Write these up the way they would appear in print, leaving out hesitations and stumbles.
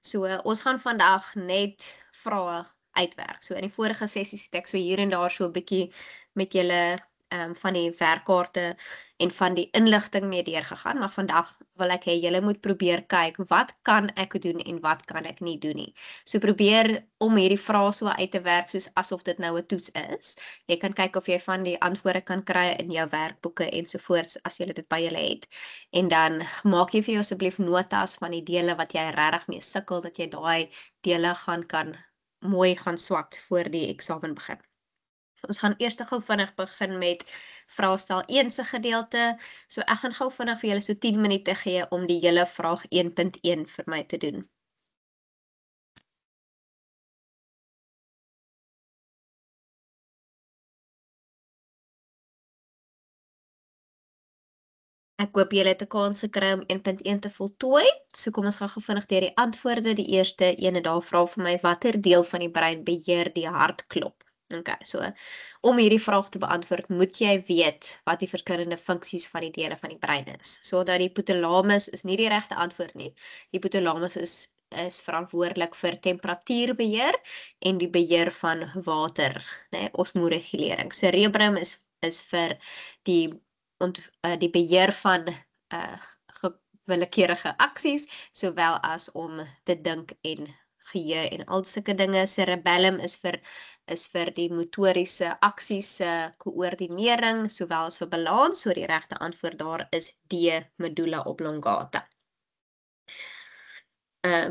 So, ons gaan vandag net vrae uitwerk. So in die vorige sessies het ek so hier en daar so 'n bietjie met julle van die werkkaarte en van die inligting mee deurgegaan, maar vandag wil ek hê julle moet probeer kyk wat kan ek doen en wat kan ek nie doen nie. So probeer om hierdie vrae so uit te werk soos asof dit nou 'n toets is. Jy kan kyk of jy van die antwoorde kan kry in jou werkboeke ensovoorts as jy dit by julle het. En dan maak jy vir jou asseblief notas van die dele wat jy regtig mee sukkel, dat jy daai dele kan mooi gaan swat voor die eksamen begin. Ons gaan eers gou vinnig begin met vraestel 1 se gedeelte. So ek gaan gou vinnig vir julle so 10 minute gee om die hele vraag 1.1 vir my te doen. Ek hoop julle het 'n kans gekry om 1.1 te voltooi. So kom ons gaan gou vinnig deur die antwoorde. Die eerste ene daar vra vir my watter deel van die brein beheer die hartklop? Okay, so om hierdie vraag te beantwoord, moet jy weet wat die verskillende funksies van die dele van die brein is. So dat die hypothalamus is nie die regte antwoord nie. Die hypothalamus is verantwoordelik vir temperatuurbeheer en die beheer van water, né, osmoregulering. Cerebrum is vir die die beheer van willekeurige aksies, sowel as om te dink en geheue en al sulke dinge. Cerebellum is vir die motoriese aksies se koördinering, sowel as vir balans. So die regte antwoord daar is D, medulla oblongata.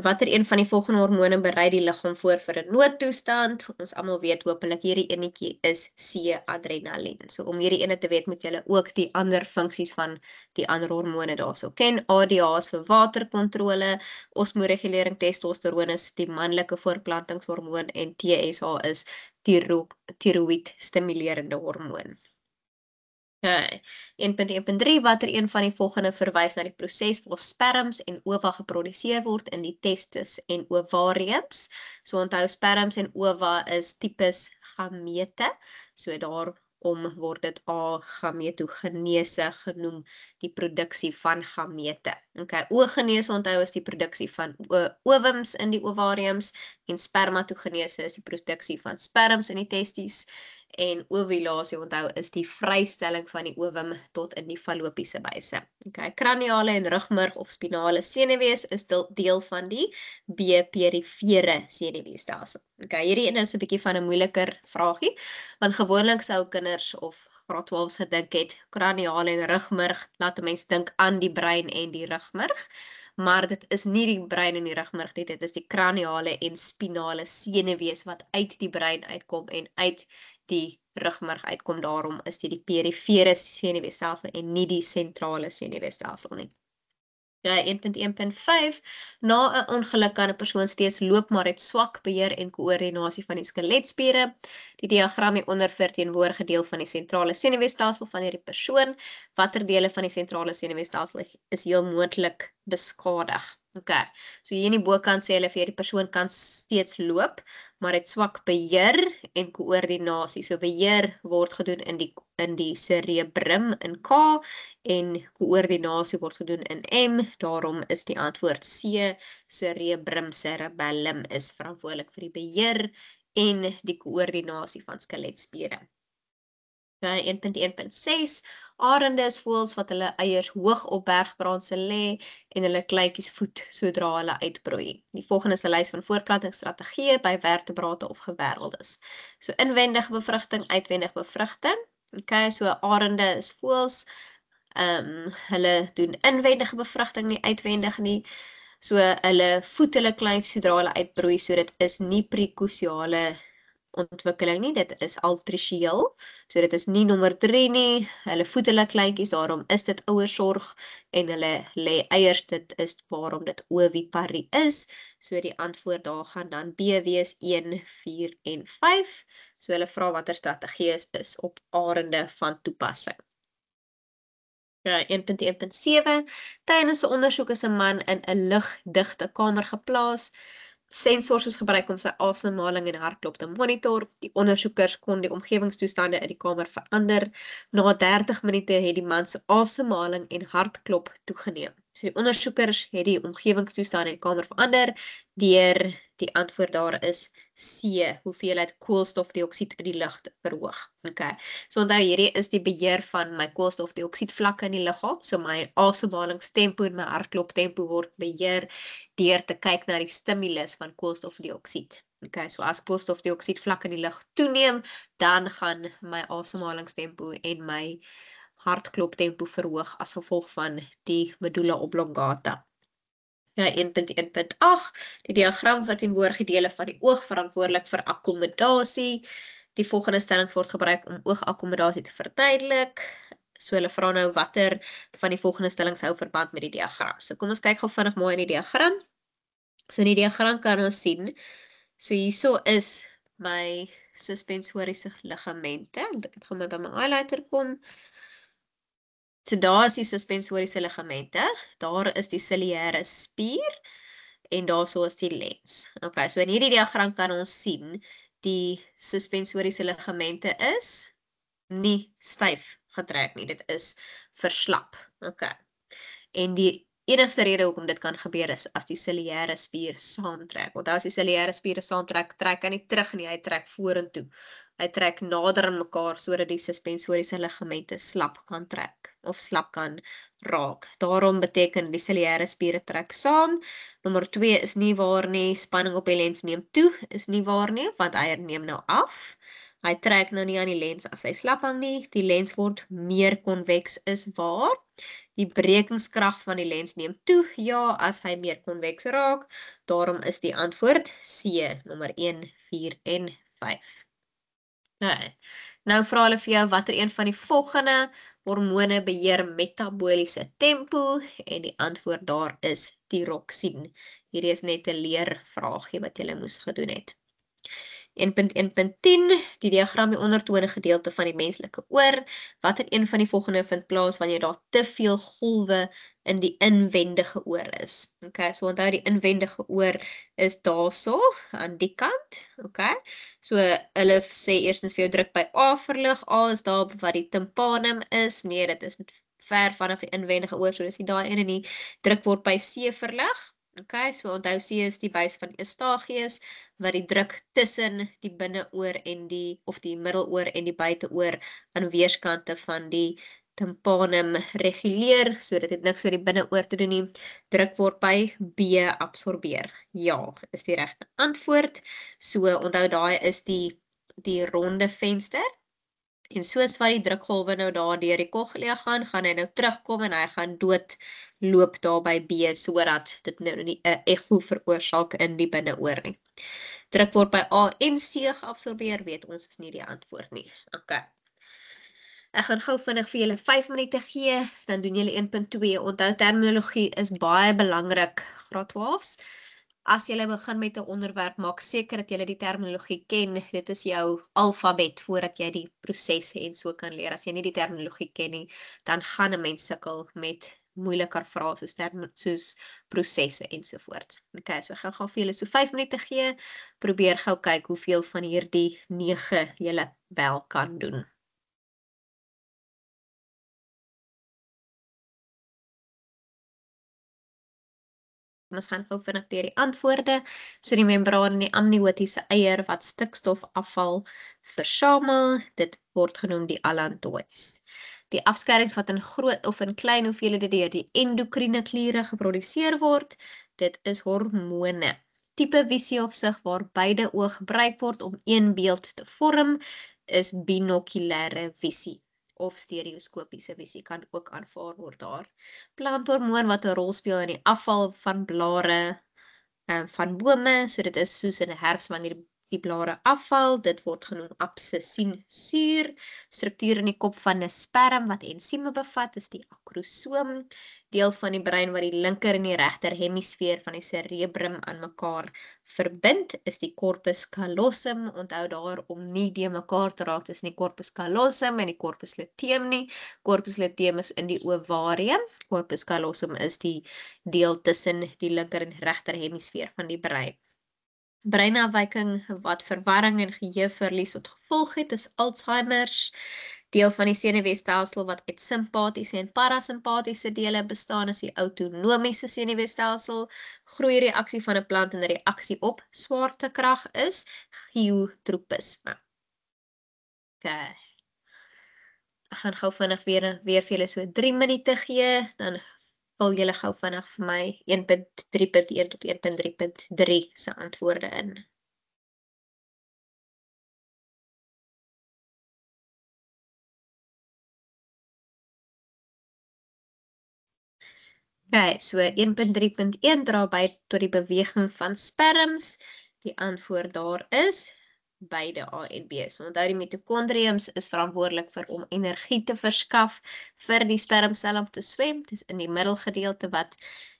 Watter een van die volgende hormone berei die liggaam voor vir 'n noodtoestand? Ons almal weet hopelik hierdie enetjie is C-adrenalien. So om hierdie ene te weet, moet julle ook die ander funksies van die ander hormone daarso ken. ADH is vir waterkontrole, osmoregulering, testosteroon is die manlike voortplantingshormoon en TSH is tiroïed stimulerende hormoon. Okay. 1.1.3, watter een van die volgende verwys na die proses waar sperms en ova geproduseer word in die testis en ovariums? So onthou, sperms en ova is tipes gamete. So daarom word dit gametogenese genoem, die produksie van gamete. Okay, oogenese onthou is die produksie van ovums in die ovariums en spermatogenese is die produksie van sperms in die testis. En ovulasie onthou is die vrystelling van die ovum tot in die fallopiese buise. Okay, kraniale en rugmurg of spinale senuwees is deel van die B-perifere senuweestelsel. Okay, hierdie een is 'n bietjie van 'n moeiliker vraagie, want gewoonlik sou kinders of graad 12's gedink het kraniale en rugmurg, laat 'n mens dink aan die brein en die rugmurg. Maar dit is nie die brein en die rugmurg nie, dit is die kraniale en spinale senuwees wat uit die brein uitkom en uit die rugmurg uitkom. Daarom is dit die perifere senuweestelsel en nie die sentrale senuweestelsel nie. 1.1.5, na 'n ongeluk kan 'n persoon steeds loop, maar het swak beheer en koördinasie van die skeletspiere. Die diagram hieronder verteenwoordig 'n deel van die sentrale senuweestelsel van hierdie persoon. Watter dele van die sentrale senuweestelsel is heel moontlik beskadig? Okay, so hier in die bokant sê hulle vir hierdie persoon kan steeds loop, maar het swak beheer en koördinasie. So beheer word gedoen in die cerebrum in K en koördinasie word gedoen in M. Daarom is die antwoord C. Cerebellum is verantwoordelik vir die beheer en die koördinasie van skeletspiere. 1.1.6, arende is voëls wat hulle eiers hoog op bergkraanse lê en hulle kleintjies voed sodra hulle uitbroei. Die volgende is 'n lys van voortplantingsstrategieë by vertebrate of gewêreldes. So inwendige bevrugting, uitwendige bevrugting. Okay, so arende is voëls. Hulle doen inwendige bevrugting, nie uitwendig nie. So hulle voed hulle kleintjies sodra hulle uitbroei, so dit is nie prekosiale ontwikkeling nie, dit is altricieel. So dit is nie nommer 3 nie. Hulle voed hulle kleintjies, daarom is dit ouersorg en hulle lê eiers, dit is waarom dit oviparie is. So die antwoord daar gaan dan B wees 1, 4 en 5. So hulle vra watter strategie is op arende van toepassing. 1.1.7, tydens 'n ondersoek is 'n man in 'n lugdigte kamer geplaas. Sensors is gebruik om sy asemhaling en hartklop te monitor. Die ondersoekers kon die omgewingstoestande in die kamer verander. Na 30 minute het die man se asemhaling en hartklop toegeneem. So die ondersoekers het die omgewingstoestand in die kamer verander deur die antwoord daar is C, hoeveelheid koolstofdioksied in die lug te verhoog. Okay. So onthou hierdie is die beheer van my koolstofdioksiedvlakke in die liggaam. So my asemhalingstempo en my hartkloptempo word beheer deur te kyk na die stimulus van koolstofdioksied. Okay, so as koolstofdioksiedvlakke in die lug toeneem, dan gaan my asemhalingstempo en my hartkloptempo verhoog as gevolg van die medulla oblongata. Ja, 1.1.8, die diagram verteenwoordig die dele van die oog verantwoordelik vir akkommodasie. Die volgende stellings word gebruik om oogakkommodasie te verduidelik. So hulle vra nou watter van die volgende stellings hou verband met die diagram. So kom ons kyk gou vinnig mooi in die diagram. So in die diagram kan ons sien, so hierso is my suspensoriese ligamente. Ek gaan my by my highlighter kom. So daar is die suspensoriese ligamente, daar is die ciliëre spier en daarso is die lens. Okay, so in hierdie diagram kan ons sien die suspensoriese ligamente is nie styf getrek nie, dit is verslap. Okay. En die enigste rede hoekom dit kan gebeur is as die ciliëre spier saamtrek. Want as die ciliëre spiere saamtrek, trek hy nie terug nie, hy trek vorentoe. Hy trek nader aan mekaar sodat die suspensoriese ligamente slap kan trek of slap kan raak. Daarom beteken die ciliëre spiere trek saam. Nommer 2 is nie waar nie, spanning op die lens neem toe, is nie waar nie, want hy neem nou af. Hy trek nou nie aan die lens as hy slap hang nie. Die lens word meer konveks is waar. Die brekingskrag van die lens neem toe, ja, as hy meer konveks raak. Daarom is die antwoord C, nommer 1, 4 en 5. Okay. Nou vra hulle vir jou watter een van die volgende hormone beheer metaboliese tempo en die antwoord daar is tiroksien. Hierdie is net 'n leervraagie wat jy moes gedoen het. 1.1.10, die diagram die ondertone gedeelte van die menslike oor. Watter een van die volgende vind plaas wanneer daar te veel golwe in die inwendige oor is? Okay, so onthou die inwendige oor is daarso aan die kant. Okay, so hulle sê eerstens vir jou druk by A verlig. A is daar wat die tympanum is. Nee, dit is ver vanaf die inwendige oor, so dis nie daai ene nie. Druk word by C verlig. Okay, so onthou C is die buis van Eustachius wat die druk tussen die binneoor en die middeloor en die buiteoor aan weerskante van die tympanum reguleer, so dit het niks met die binneoor te doen nie. Druk word by B absorbeer. Ja, is die regte antwoord. So onthou daai is die ronde venster. En soos wat die drukgolwe nou daar deur die cochlea gaan hy nou terugkom en hy gaan doodloop daar by B sodat dit nou nie 'n echo veroorsaak in die binneoor nie. Druk word by A en C geabsorbeer, weet ons is nie die antwoord nie. Okay. Ek gaan gou vinnig vir julle 5 minute gee, dan doen julle 1.2. Onthou terminologie is baie belangrik, graad 12's. As jy begin met 'n onderwerp, maak seker dat jy die terminologie ken. Dit is jou alfabet voordat jy die prosesse en so kan leer. As jy nie die terminologie ken nie, dan gaan 'n mens sukkel met moeiliker vrae soos prosesse ensovoorts. Okay, so ek gaan vir julle so 5 minute gee. Probeer gou kyk hoeveel van hierdie 9 julle wel kan doen. Ons gaan gou vinnig deur die antwoorde. So die membraan en die amniotiese eier wat stikstofafval versamel, dit word genoem die allantois. Die afskerings wat in groot of in klein hoeveelhede deur die endokriene kliere geproduseer word, dit is hormone. Tipe visie of sig waar beide oë gebruik word om een beeld te vorm, is binokulêre visie. Of stereoskopiese visie kan ook aanvaar word daar. Planthormoon wat 'n rol speel in die afval van blare van bome, so dit is soos in die herfs wanneer die blare afval, dit word genoem absisiensuur. Struktuur in die kop van 'n sperm wat ensieme bevat, is die akrosoom. Deel van die brein wat die linker en die regter hemisfeer van die cerebrum aan mekaar verbind, is die corpus callosum. Onthou daar om nie die mekaar te raak tussen die corpus callosum en die corpus luteum nie. Corpus luteum is in die ovarium. Corpus callosum is die deel tussen die linker en regter hemisfeer van die brein. Breinafwyking wat verwarring en geheueverlies tot gevolg het, is Alzheimer's. Deel van die senuweestelsel wat uit simpatiese en parasimpatiese dele bestaan is die autonomiese senuweestelsel. Groeireaksie van 'n plant en reaksie op swaartekrag is geotropisme. Okay. Ek gaan gou vinnig weer vir julle so 3 minute gee, dan vul julle gou vinnig vir my 1.3.1 tot 1.3.3 se antwoorde in. Okay, so 1.3.1 dra by tot die beweging van sperms. Die antwoord daar is beide A en B. So onthou die mitokondriums is verantwoordelik vir om energie te verskaf vir die spermsel om te swem. Dit is in die middelgedeelte wat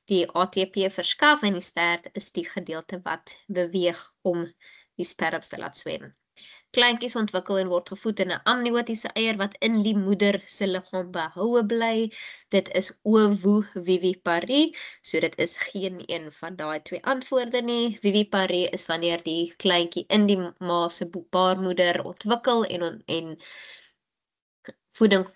die ATP verskaf en die stert is die gedeelte wat beweeg om die sperms te laat swem. Kleintjies ontwikkel en word gevoed in 'n amniotiese eier wat in die moeder se liggaam behoue bly. Dit is ovoviviparie, so dit is geen een van daai twee antwoorde nie. Viviparie is wanneer die kleintjie in die ma se baarmoeder ontwikkel en voeding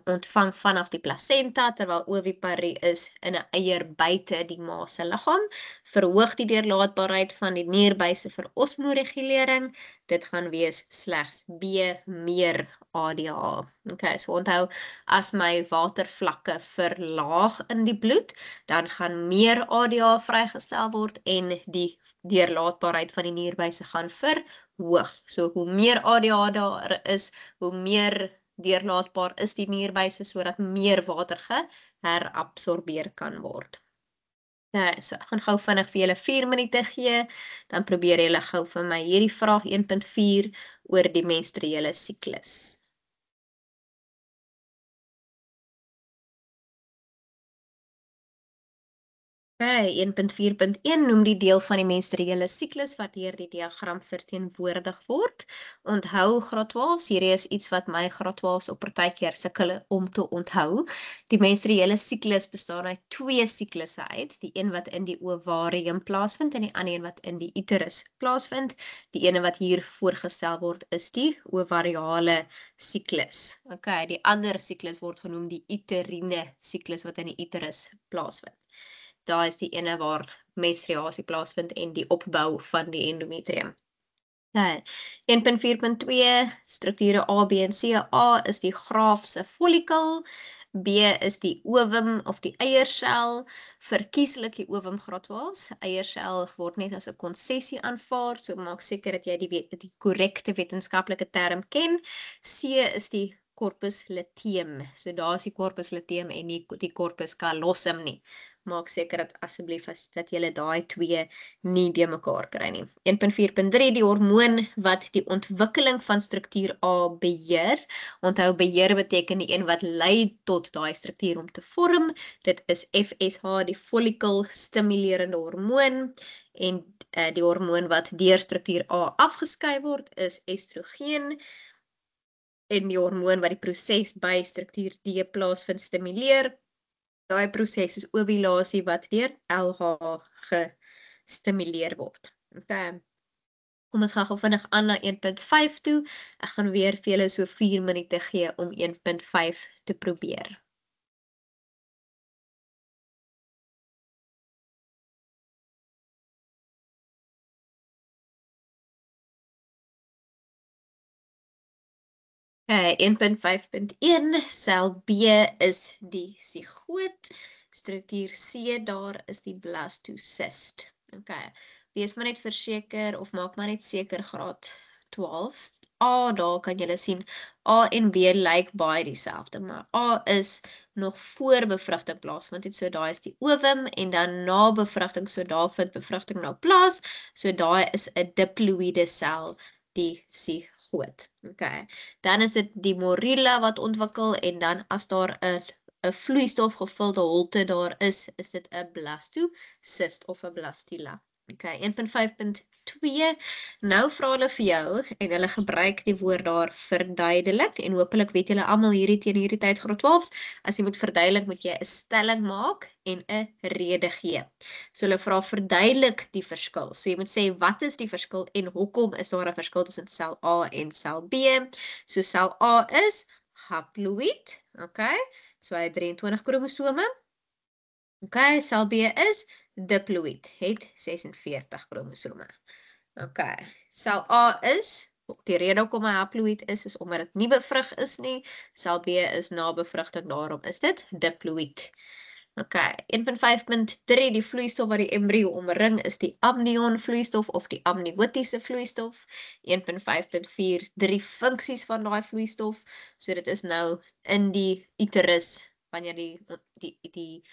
ontvang vanaf die placenta, terwyl oviparie is in 'n eier buite die ma se liggaam. Verhoog die deurlaatbaarheid van die nierbuise vir osmoregulering. Dit gaan wees slegs B, meer ADH. Okay, so onthou, as my watervlakke verlaag in die bloed, dan gaan meer ADH vrygestel word en die deurlaatbaarheid van die nierbuise gaan verhoog. So hoe meer ADH daar is, hoe meer deurlaatbaar is die nierbuise sodat meer water geherabsorbeer kan word. Ja, so ek gaan gou vinnig vir julle 4 minute gee, dan probeer julle gou vir my hierdie vraag 1.4 oor die menstruele siklus. Okay, 1.4.1 noem die deel van die menstruele siklus wat deur die diagram verteenwoordig word. Onthou graad 12, hierdie is iets wat my graad 12s op partykeer sukkel om te onthou. Die menstruele siklus bestaan uit 2 siklusse uit, die een wat in die ovarium plaasvind en die ander een wat in die uterus plaasvind. Die ene wat hier voorgestel word is die ovariale siklus. Okay, die ander siklus word genoem die uteriene siklus wat in die uterus plaasvind. Daar is die ene waar menstruasie plaasvind en die opbou van die endometrium. 1.4.2 strukture A, B en C. A is die graafse follikel, B is die ovum of die eiersel, verkieslik die ovum graad 12. Eiersel word net as 'n konsessie aanvaar, so maak seker dat jy die korrekte wetenskaplike term ken. C is die corpus luteum. So daar is die corpus luteum en nie die corpus callosum nie. Maak seker dat asseblief dat julle daai twee nie de mekaar kry nie. 1.4.3 die hormoon wat die ontwikkeling van struktuur A beheer. Onthou, beheer beteken die een wat lei tot daai struktuur om te vorm. Dit is FSH, die follikel stimulerende hormoon, en die hormoon wat deur struktuur A afgeskei word is estrogen. En die hormoon wat die proses by struktuur D plaasvind stimuleer. Daai proses is ovulasie wat deur LH gestimuleer word. Okay. Kom ons gaan gou vinnig aan na 1.5 toe. Ek gaan weer vir julle so 4 minute gee om 1.5 te probeer. Okay, 1.5.1 sel B is die sigoot. Struktuur C daar is die blastocyst. Okay. Wees maar net verseker of maak maar net seker graad 12. A, daar kan julle sien, A en B lyk baie dieselfde, maar A is nog voor bevrugting plaasvind, so daai is die ovum, en dan na bevrugting, so daar vind bevrugting nou plaas, so daai is 'n diploïde sel, die sigoot. Okay. Dan is dit die morula wat ontwikkel, en dan as daar 'n vloeistof gevulde holte daar is dit 'n blastocyst of 'n blastula. Okay, 1.5.2. Nou vra hulle vir jou en hulle gebruik die woord daar verduidelik en hopelik weet julle almal hierdie teen hierdie tyd graad 12s, as jy moet verduidelik moet jy 'n stelling maak en 'n rede gee. So hulle vra verduidelik die verskil. So jy moet sê wat is die verskil en hoekom is daar 'n verskil tussen sel A en sel B? So sel A is haploïd, okay? So hy het 23 kromosome. Okay, sel B is diploïd, het 46 kromosome. Okay, sel A is, die rede hoekom hy haploïd is omdat dit nie bevrug is nie. Sel B is na bevrugting, daarom is dit diploïd. Okay, 1.5.3, die vloeistof wat die embrio omring is die amnion vloeistof of die amniotiese vloeistof. 1.5.4, 3 funksies van daai vloeistof. So dit is nou in die uterus wanneer die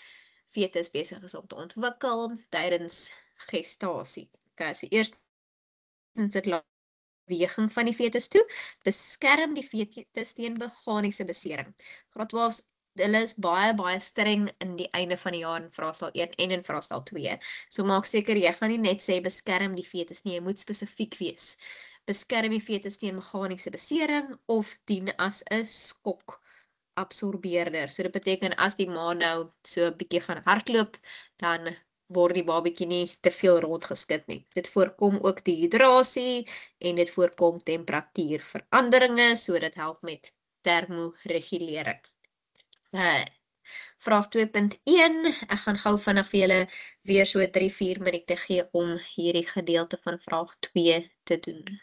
fetus besig is om te ontwikkel tydens gestasie. Okay, so eers dit beweging van die fetus toe, beskerm die fetus teen meganiese besering. Graad 12 hulle is baie streng in die einde van die jaar in vraestel 1 en in vraestel 2. So maak seker jy gaan nie net sê beskerm die fetus nie, jy moet spesifiek wees. Beskerm die fetus teen meganiese besering of dien as 'n skok absorbeerder. So dit beteken as die ma nou so 'n bietjie gaan hardloop, dan word die babatjie nie te veel rondgeskit nie. Dit voorkom ook dehydrasie en dit voorkom temperatuurveranderinge, so dit help met termoregulering. Vraag 2.1, ek gaan gou vinnig vir julle weer so 3-4 minute gee om hierdie gedeelte van vraag 2 te doen.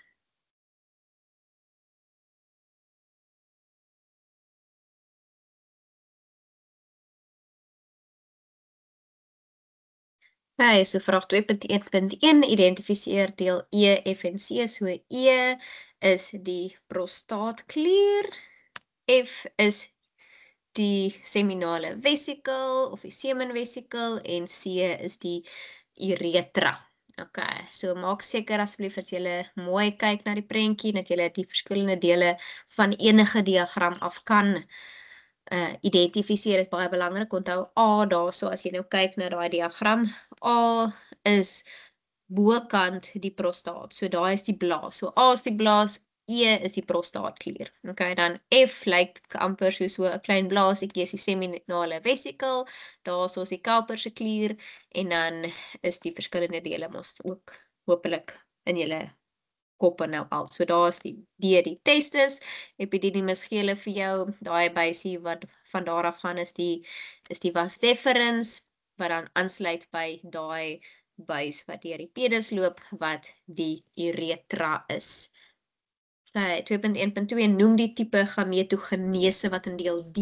Okay, so vraag 2.1.1, identifiseer deel E, F en C. So E is die prostaatklier, F is die seminale vesikel of die semenvesikel en C is die uretra. Okay, so maak seker asseblief dat julle mooi kyk na die prentjie, dat julle die verskillende dele van enige diagram af kan identifiseer, is baie belangrik. Onthou A daarso, as jy nou kyk na daai diagram, A is bokant die prostaat. So daai is die blaas. So A is die blaas, E is die prostaatklier. Okay, dan F lyk amper so 'n klein blaasietjie, is die seminale vesikel, daarso is die Cowper se klier en dan is die verskillende dele mos ook hopelik in julle koppe nou al. So daar is die testis, epididymis gee hulle vir jou, daai buisie wat van daar af gaan is die vas deferens wat dan aansluit by daai buis wat deur die pedis loop wat die uretra is. Okay, 2.1.2 noem die tipe gametogenese wat in deel D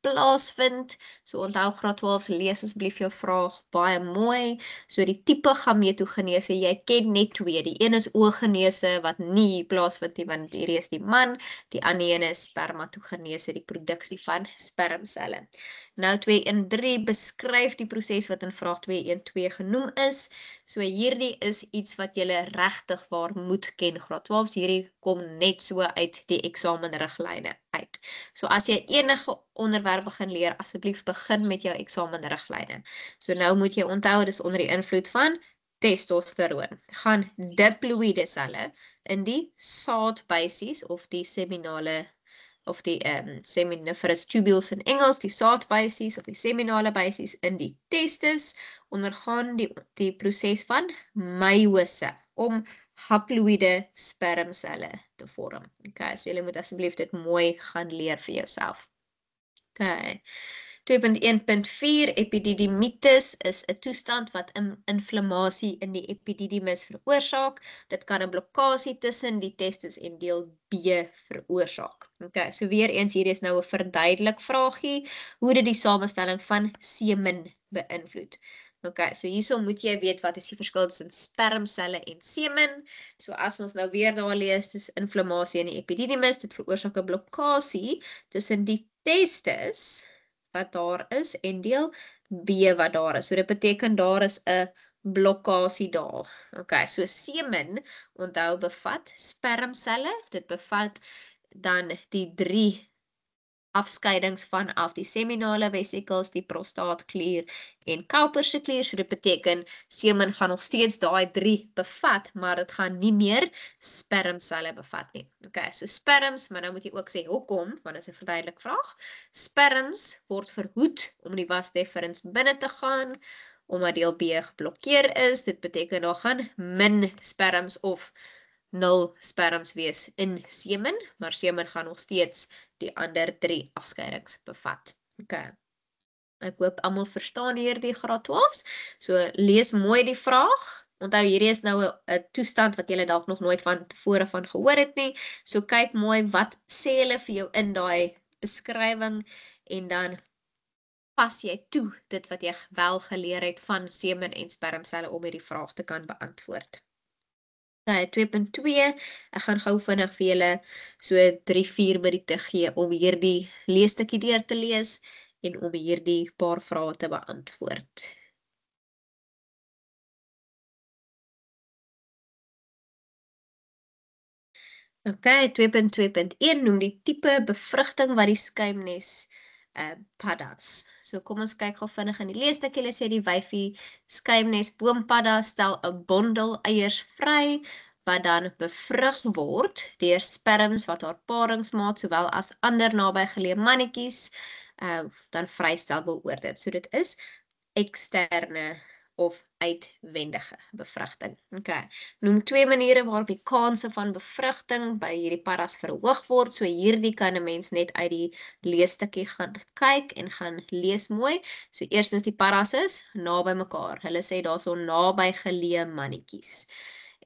plaasvind. So onthou graad 12 lees asseblief jou vraag baie mooi. So die tipe gametogenese, jy ken net twee. Die een is oogenese wat nie plaasvind nie, want hierdie is die man. Die ander een is spermatogenese, die produksie van spermselle. Nou 2.1.3 beskryf die proses wat in vraag 2.1.2 genoem is. So hierdie is iets wat jy regtig waar moet ken. Graad 12 hierdie kom net so uit die eksamenriglyne uit. So as jy enige onderwerp begin leer, asseblief begin met jou eksamenriglyne. So nou moet jy onthou, dis onder die invloed van testosteroon. Gaan diploïde selle in die saadbuisies of die seminale of die seminiferous tubules in Engels, die saadbuisies of die seminale buisies in die testis, ondergaan die proses van meiose om haploïde spermselle te vorm. Okay, so julle moet asseblief dit mooi gaan leer vir jouself. Okay. 2.1.4 epididymitis is 'n toestand wat inflammasie in die epididymis veroorsaak. Dit kan 'n blokkade tussen die testis en deel B veroorsaak. Okay, so weer eens hier is nou 'n verduidelik vraagie hoe dit die samestelling van semen beïnvloed. Okay, so hierso moet jy weet wat is die verskil tussen spermselle en semen. So as ons nou weer daar lees, dis inflammasie in die epididymis, dit veroorsaak 'n blokkade tussen die testis wat daar is en deel B wat daar is. So dit beteken daar is 'n blokkade daar. Okay, so semen, onthou bevat spermselle, dit bevat dan die 3 afskeidings vanaf die seminale vesicles, die prostaatklier en Cowper's klier. So dit beteken semen gaan nog steeds daai 3 bevat, maar dit gaan nie meer spermselle bevat nie. Okay, so sperms, maar nou moet jy ook sê hoekom, want dit is 'n verduidelik vraag. Sperms word verhoed om die vas deferens binne te gaan, omdat deel B geblokkeer is. Dit beteken daar gaan min sperms of 0 sperms wees in semen, maar semen gaan nog steeds die ander 3 afskeidings bevat. Okay. Ek hoop almal verstaan hierdie graad 12's. So lees mooi die vraag. Onthou hierdie is nou 'n toestand wat jy dalk nog nooit van tevore van gehoor het nie. So kyk mooi wat sê hulle vir jou in daai beskrywing en dan pas jy toe dit wat jy wel geleer het van semen en spermselle om hierdie vraag te kan beantwoord. 2.2, ek gaan gou vinnig vir julle so 3-4 minute gee om hierdie leesstukkie deur te lees en om hierdie paar vrae te beantwoord. Okay, 2.2.1 noem die tipe bevrugting wat die skuimnes paddas. So kom ons kyk gou vinnig in die leesstukkie. Hulle sê die wyfie skuimnes boompadda stel 'n bondel eiers vry wat dan bevrug word deur sperms wat haar paringsmaat sowel as ander nabygeleë mannetjies dan vrystel beoordeel. So dit is eksterne of uitwendige bevrugting. Okay. Noem 2 maniere waarop die kanse van bevrugting by hierdie paddas verhoog word. So hierdie kan 'n mens net uit die leesstukkie gaan kyk en gaan lees mooi. So eerstens die paddas is naby mekaar. Hulle sê daarso nabygeleë mannetjies.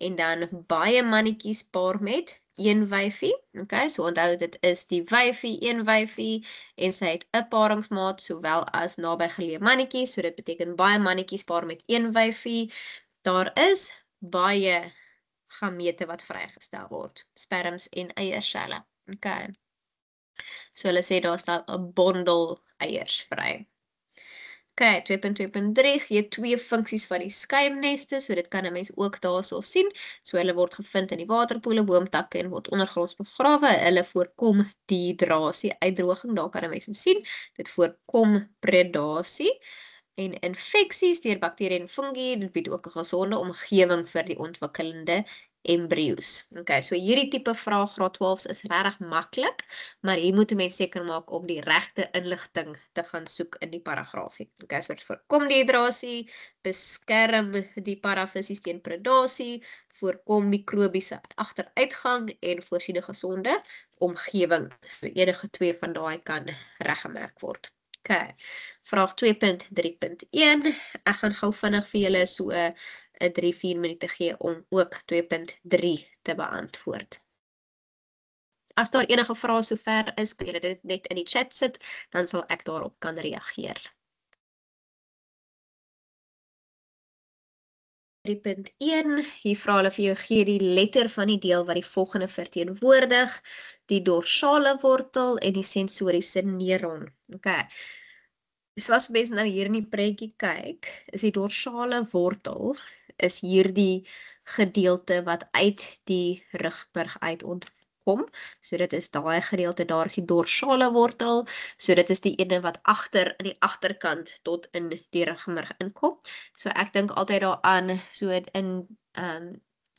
En dan baie mannetjies paar met een wyfie. Okay, so onthou dit is die wyfie, een wyfie en sy het 'n paringsmaat sowel as nabygeleë mannetjies. So dit beteken baie mannetjies paar met een wyfie. Daar is baie gamete wat vrygestel word, sperms en eierselle. Okay. So hulle sê daar stel 'n bondel eiers vry. Okay, 2.2.3 gee 2 funksies van die skuimneste, so dit kan 'n mens ook daarso sien. So hulle word gevind in die waterpoele, boomtakke en word ondergronds begrawe. Hulle voorkom dehydrasie, uitdroging, daar kan 'n mens sien. Dit voorkom predasie en infeksies deur bakterieë en fungi. Dit bied ook 'n gesonde omgewing vir die ontwikkelende embrio's. Okay, so hierdie tipe vraag graad 12's is regtig maklik, maar hier moet 'n mens seker maak om die regte inligting te gaan soek in die paragraafie. Okay, so dit voorkom dehydrasie, beskerm die parasities teen predasie, voorkom mikrobiese agteruitgang en voorsien 'n gesonde omgewing. So enige 2 van daai kan reggemerk word. Okay. Vraag 2.3.1. Ek gaan gou vinnig vir julle so 'n 3-4 minute gee om ook 2.3 te beantwoord. As daar enige vrae sover is, kan julle dit net in die chat sit, dan sal ek daarop kan reageer. 3.1, hier vra hulle vir jou gee die letter van die deel wat die volgende verteenwoordig, die dorsale wortel en die sensoriese neuron. Okay. So as mens nou hier in die prentjie kyk, is die dorsale wortel is hierdie gedeelte wat uit die rugbrug uit ontkom. So dit is daai gedeelte, daar is die dorsale wortel. So dit is die ene wat agter in die agterkant tot in die rugbrug inkom. So ek dink altyd daaraan so in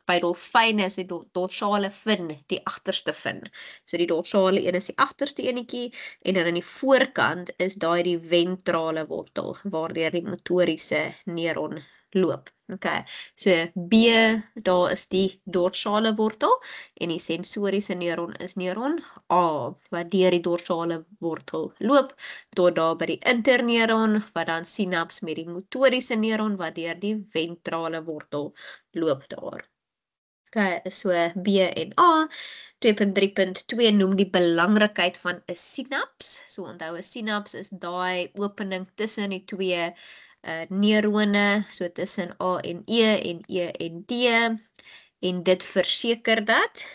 by dolfyne is die dorsale fin die agterste fin. So die dorsale een is die agterste enetjie en dan aan die voorkant is daai die ventrale wortel waardeur die motoriese neuron loop. Okay. So B, daar is die dorsale wortel en die sensoriese neuron is neuron A wat deur die dorsale wortel loop tot daar by die interneuron wat dan sinaps met die motoriese neuron wat deur die ventrale wortel loop daar. Okay, so B en A. 2.3.2 noem die belangrikheid van 'n sinaps. So onthou 'n sinaps is daai opening tussen die 2 neurone, so tussen A en E en D. En dit verseker dat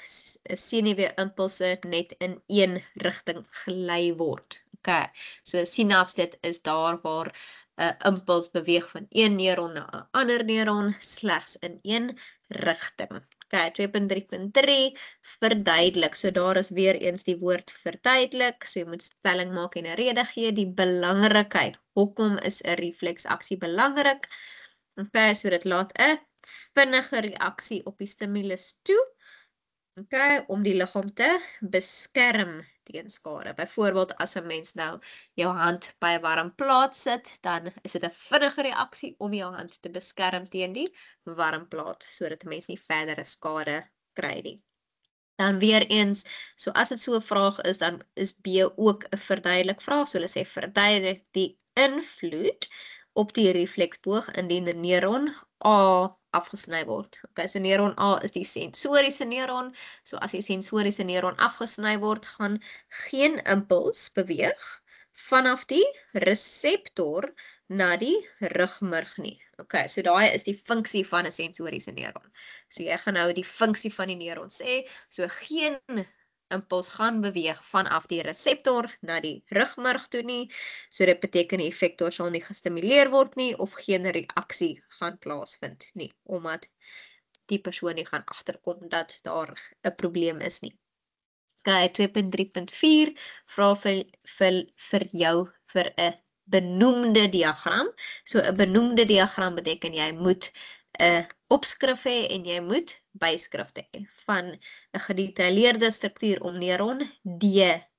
senuwee-impulse net in een rigting gelei word. Okay, so 'n sinaps dit is daar waar 'n impuls beweeg van een neuron na 'n ander neuron slegs in een rigting. Okay, 2.3.3 verduidelik. So daar is weer eens die woord verduidelik. So jy moet stelling maak en 'n rede gee, die belangrikheid. Hoekom is 'n refleksaksie belangrik? Okay, so dit laat 'n vinnige reaksie op die stimulus toe. Okay, om die liggaam te beskerm teen skade. Byvoorbeeld as 'n mens nou jou hand by 'n warm plaat sit, dan is dit 'n vinnige reaksie om jou hand te beskerm teen die warm plaat, sodat 'n mens nie verdere skade kry nie. Dan weer eens, so as dit so 'n vraag is, dan is B ook 'n verduidelik vraag. So hulle sê verduidelik die invloed op die refleksboog indien die neuron A afgesny word. Okay, so neuron A is die sensoriese neuron. So as die sensoriese neuron afgesny word, gaan geen impuls beweeg vanaf die reseptor na die rugmurg nie. Okay, so daai is die funksie van 'n sensoriese neuron. So jy gaan nou die funksie van die neuron sê, so geen impuls gaan beweeg vanaf die reseptor na die rugmurg toe nie. So dit beteken die effektor sal nie gestimuleer word nie of geen reaksie gaan plaasvind nie, omdat die persoon nie gaan agterkom dat daar 'n probleem is nie. Okay, 2.3.4 vra vir jou vir 'n benoemde diagram. So 'n benoemde diagram beteken jy moet 'n opskrif hê en jy moet byskrifte hê van 'n gedetailleerde struktuur om neuron D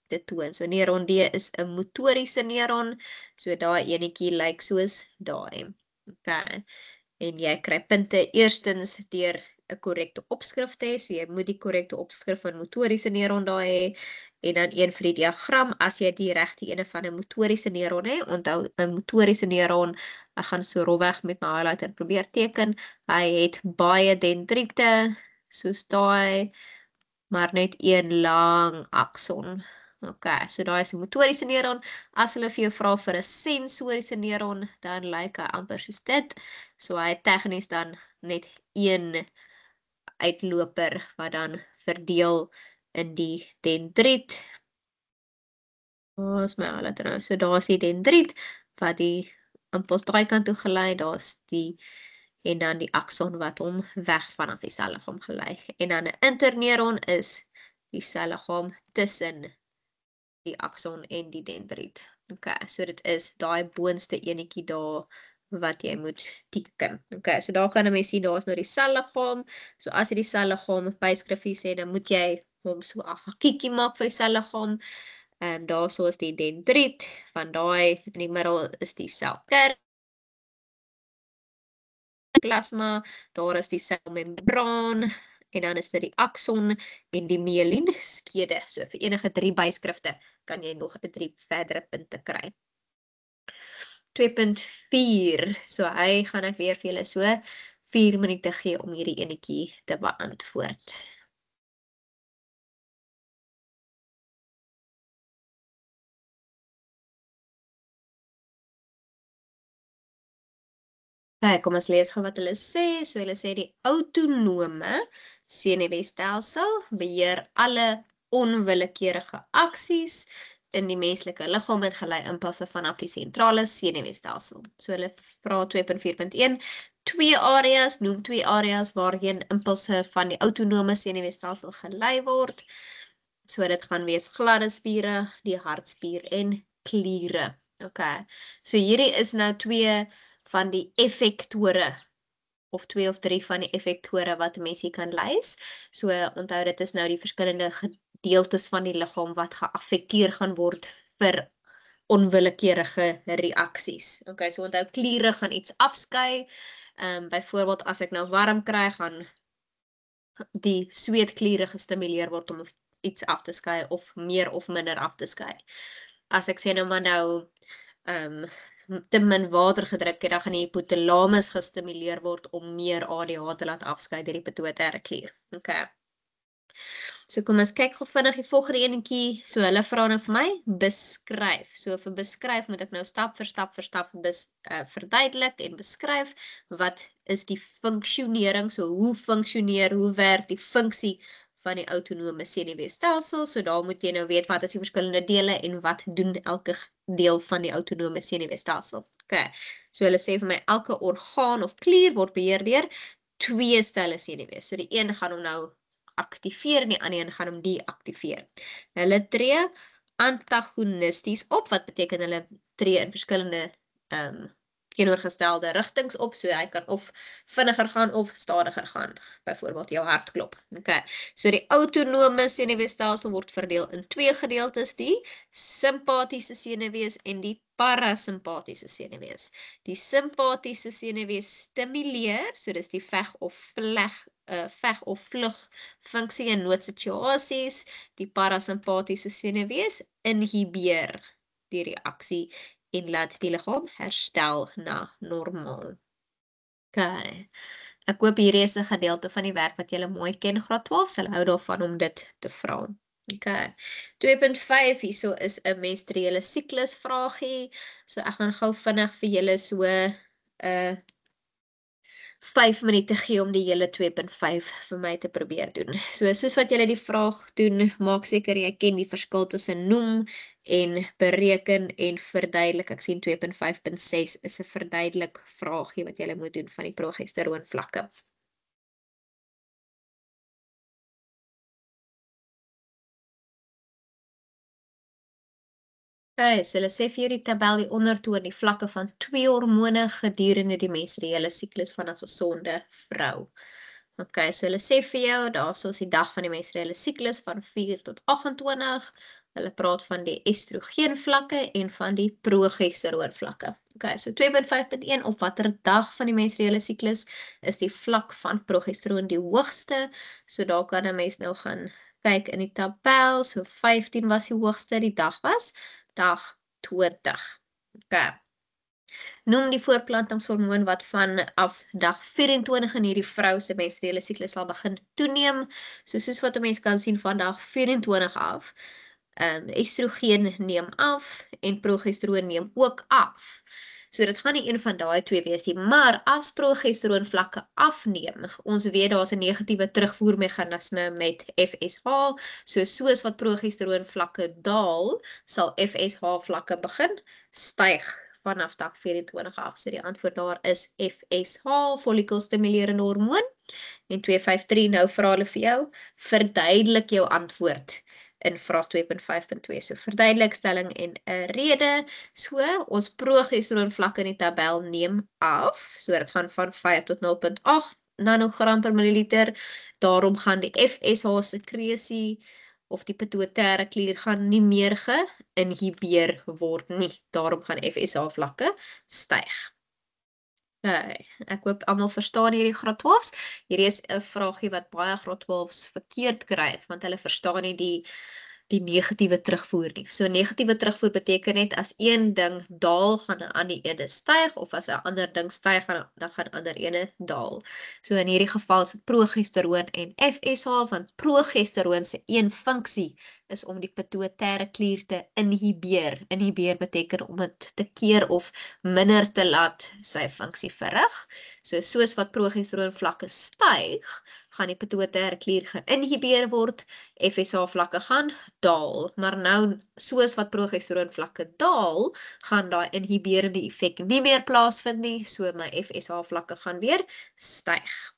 te toon. So neuron D is 'n motoriese neuron. So daai enetjie lyk soos daai. Okay. En jy kry punte eerstens deur 'n korrekte opskrif te hê. So jy moet die korrekte opskrif van motoriese neuron daar hê. En dan een vir die diagram, as jy die regte ene van 'n motoriese neuron hê, onthou 'n motoriese neuron, ek gaan so rofweg met my highlighter probeer teken. Hy het baie dendriete, soos daai, maar net een lang akson. Okay, so daai is 'n motoriese neuron. As hulle vir jou vra vir 'n sensoriese neuron, dan lyk hy amper soos dit. So hy het tegnies dan net een uitloper wat dan verdeel in die dendriet. Waar is my highlighter nou? So daar is die dendriet wat die impuls daai kant toe gelei, daar's die en dan die akson wat hom weg vanaf die selliggaam gelei. En dan 'n interneuron is die selliggaam tussen die akson en die dendriet. Okay, so dit is daai boonste enetjie daar wat jy moet teken. Okay, so daar kan 'n mens sien daar's nou die selliggaam. So as jy die selliggaam byskrifie sê, dan moet jy hom so 'n hakkietjie maak vir die selliggaam. En daarso is die dendriet, van daai in die middel is die selkern. Plasma, daar is die selmembraan en dan is dit die akson en die mielien skede. So vir enige 3 byskrifte kan jy nog 'n 3 verdere punte kry. 2.4. So hy gaan ek weer vir julle so 4 minute gee om hierdie enetjie te beantwoord. Okay, kom ons lees gou wat hulle sê. So hulle sê die autonome senuweestelsel beheer alle onwillekeurige aksies in die menslike liggaam en gelei impulse vanaf die sentrale senuweestelsel. So hulle vra 2.4.1 twee areas, noem 2 areas waarheen impulse van die autonome senuweestelsel gelei word. So dit gaan wees gladde spiere, die hartspier en kliere. Okay. So hierdie is nou 2 van die effektore of 2 of 3 van die effektore wat 'n mens hier kan lys. So onthou dit is nou die verskillende gedeeltes van die liggaam wat geaffekteer gaan word vir onwillekeurige reaksies. Okay, so onthou kliere gaan iets afskei. Byvoorbeeld as ek nou warm kry, gaan die sweetkliere gestimuleer word om iets af te skei of meer of minder af te skei. As ek sê nou maar nou te min water gedruk het, dan gaan die hypothalamus gestimuleer word om meer ADH te laat afskei deur die pituitêre klier. Okay. So kom ons kyk gou vinnig die volgende enetjie. So hulle vra nou vir my beskryf. So vir beskryf moet ek nou stap vir stap verduidelik en beskryf wat is die funksionering, so hoe funksioneer, hoe werk die funksie van die autonome senuweestelsel. So daar moet jy nou weet wat is die verskillende dele en wat doen elke deel van die autonome senuweestelsel. Okay. So hulle sê vir my elke orgaan of klier word beheer deur twee stelle senuwees. So die een gaan hom nou aktiveer en die ander een gaan hom deaktiveer. Hulle tree antagonisties op, wat beteken hulle tree in verskillende teenoorgestelde rigtings op, so hy kan of vinniger gaan of stadiger gaan, byvoorbeeld jou hartklop. Okay. So die autonome senuweestelsel word verdeel in twee gedeeltes, die simpatiese senuwees en die parasimpatiese senuwees. Die simpatiese senuwees stimuleer, so dis die veg of vlug funksie in noodsituasies. Die parasimpatiese senuwees inhibeer die reaksie en laat die liggaam herstel na normaal. Okay. Ek hoop hierdie is 'n gedeelte van die werk wat julle mooi ken, graad 12, sal hou daarvan om dit te vra. Okay. 2.5 hierso is 'n menstruele siklus vraagie. So ek gaan gou vinnig vir julle so 5 minute gee om die hele 2.5 vir my te probeer doen. So soos wat julle die vraag doen, maak seker jy ken die verskil tussen noem en bereken en verduidelik. Ek sien 2.5.6 is 'n verduidelik vraagie wat julle moet doen van die progesteroon vlakke. Okay, so hulle sê vir jou die tabel hier onder toon die vlakke van 2 hormone gedurende die menstruele siklus van 'n gesonde vrou. Okay, so hulle sê vir jou, daarso is die dag van die menstruele siklus van 4 tot 28. Hulle praat van die estrogen vlakke en van die progesteroon vlakke. Okay, so 2.5.1 op watter dag van die menstruele siklus is die vlak van progesteroon die hoogste? So daar kan 'n mens nou gaan kyk in die tabel. So 15 was die hoogste, die dag was dag 20. Okay. Noem die voortplantingshormoon wat vanaf dag 24 in hierdie vrou se menstruele siklus sal begin toeneem. So soos wat 'n mens kan sien van dag 24 af, estrogen neem af en progesteroon neem ook af. So dit gaan nie een van daai twee wees nie, maar as progesteroon vlakke afneem, ons weet daar's 'n negatiewe terugvoermeganisme met FSH, soos wat progesteroon vlakke daal, sal FSH vlakke begin styg vanaf dag 24 af. So die antwoord daar is FSH, follikelstimulerende hormoon. En 253 nou vra hulle vir jou, verduidelik jou antwoord in vraag 2.5.2. So verduidelikstelling en 'n rede. So ons progesteroon vlakke in die tabel neem af. So dit gaan van 5 tot 0.8 nanogram per milliliter. Daarom gaan die FSH sekresie of die pituitêre klier gaan nie meer geïnhibeer word nie. Daarom gaan FSH vlakke styg. Okay, ek hoop almal verstaan hierdie graad 12's. Hierdie is 'n vraagie wat baie graad 12's verkeerd kry, want hulle verstaan nie die negatiewe terugvoer nie. So negatiewe terugvoer beteken net as een ding daal, gaan 'n ander ene styg, of as 'n ander ding styg, dan gaan ander ene daal. So in hierdie geval is dit progesteroon en FSH, want progesteroon se een funksie is om die pituitêre klier te inhibeer. Inhibeer beteken om dit te keer of minder te laat sy funksie verrig. So soos wat progesteroon vlakke styg, gaan die pituitêre klier geïnhibeer word, FSH vlakke gaan daal. Maar nou, soos wat progesteroon vlakke daal, gaan daai inhiberende effek nie meer plaasvind nie, so my FSH vlakke gaan weer styg.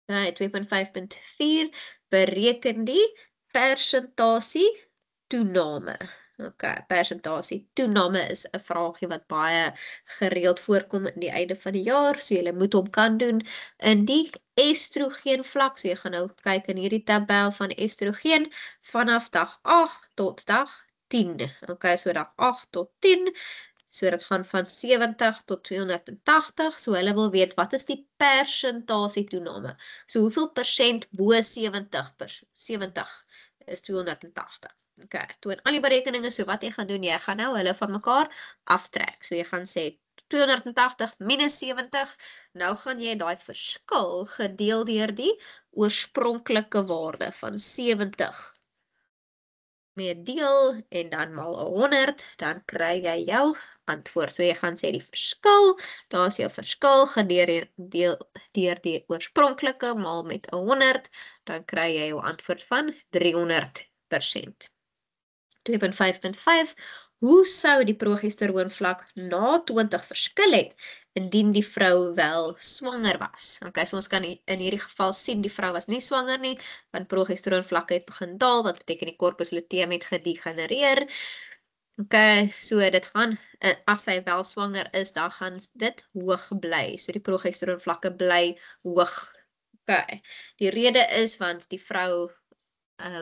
2.5.4 bereken die persentasie toename. Okay, persentasie toename is 'n vraagie wat baie gereeld voorkom in die einde van die jaar, so jy moet hom kan doen in die estrogen vlak. So jy gaan nou kyk in hierdie tabel van estrogen vanaf dag 8 tot dag 10. Okay, so dag 8 tot 10. So dit gaan van 70 tot 280. So hulle wil weet wat is die persentasie toename. So hoeveel persent bo 70 is 280. Okay, toe in al die berekeninge, so wat jy gaan doen, jy gaan nou hulle van mekaar aftrek. So jy gaan sê 280 minus 70, nou gaan jy daai verskil gedeel deur die oorspronklike waarde van 70 mee deel en dan maal 100, dan kry jy jou antwoord. So jy gaan sê die verskil, daar is jou verskil gedeel deur die oorspronklike maal met 100, dan kry jy jou antwoord van 300%. 2.5.5, hoe sou die progesteroon vlak na 20 verskil het indien die vrou wel swanger was. Okay, so ons kan in hierdie geval sien die vrou was nie swanger nie, want progesteroon vlakke het begin daal, wat beteken die corpus luteum het gedegenereer. Okay, so dit gaan, as sy wel swanger is, dan gaan dit hoog bly. So die progesteroon vlakke bly hoog. Okay, die rede is want die vrou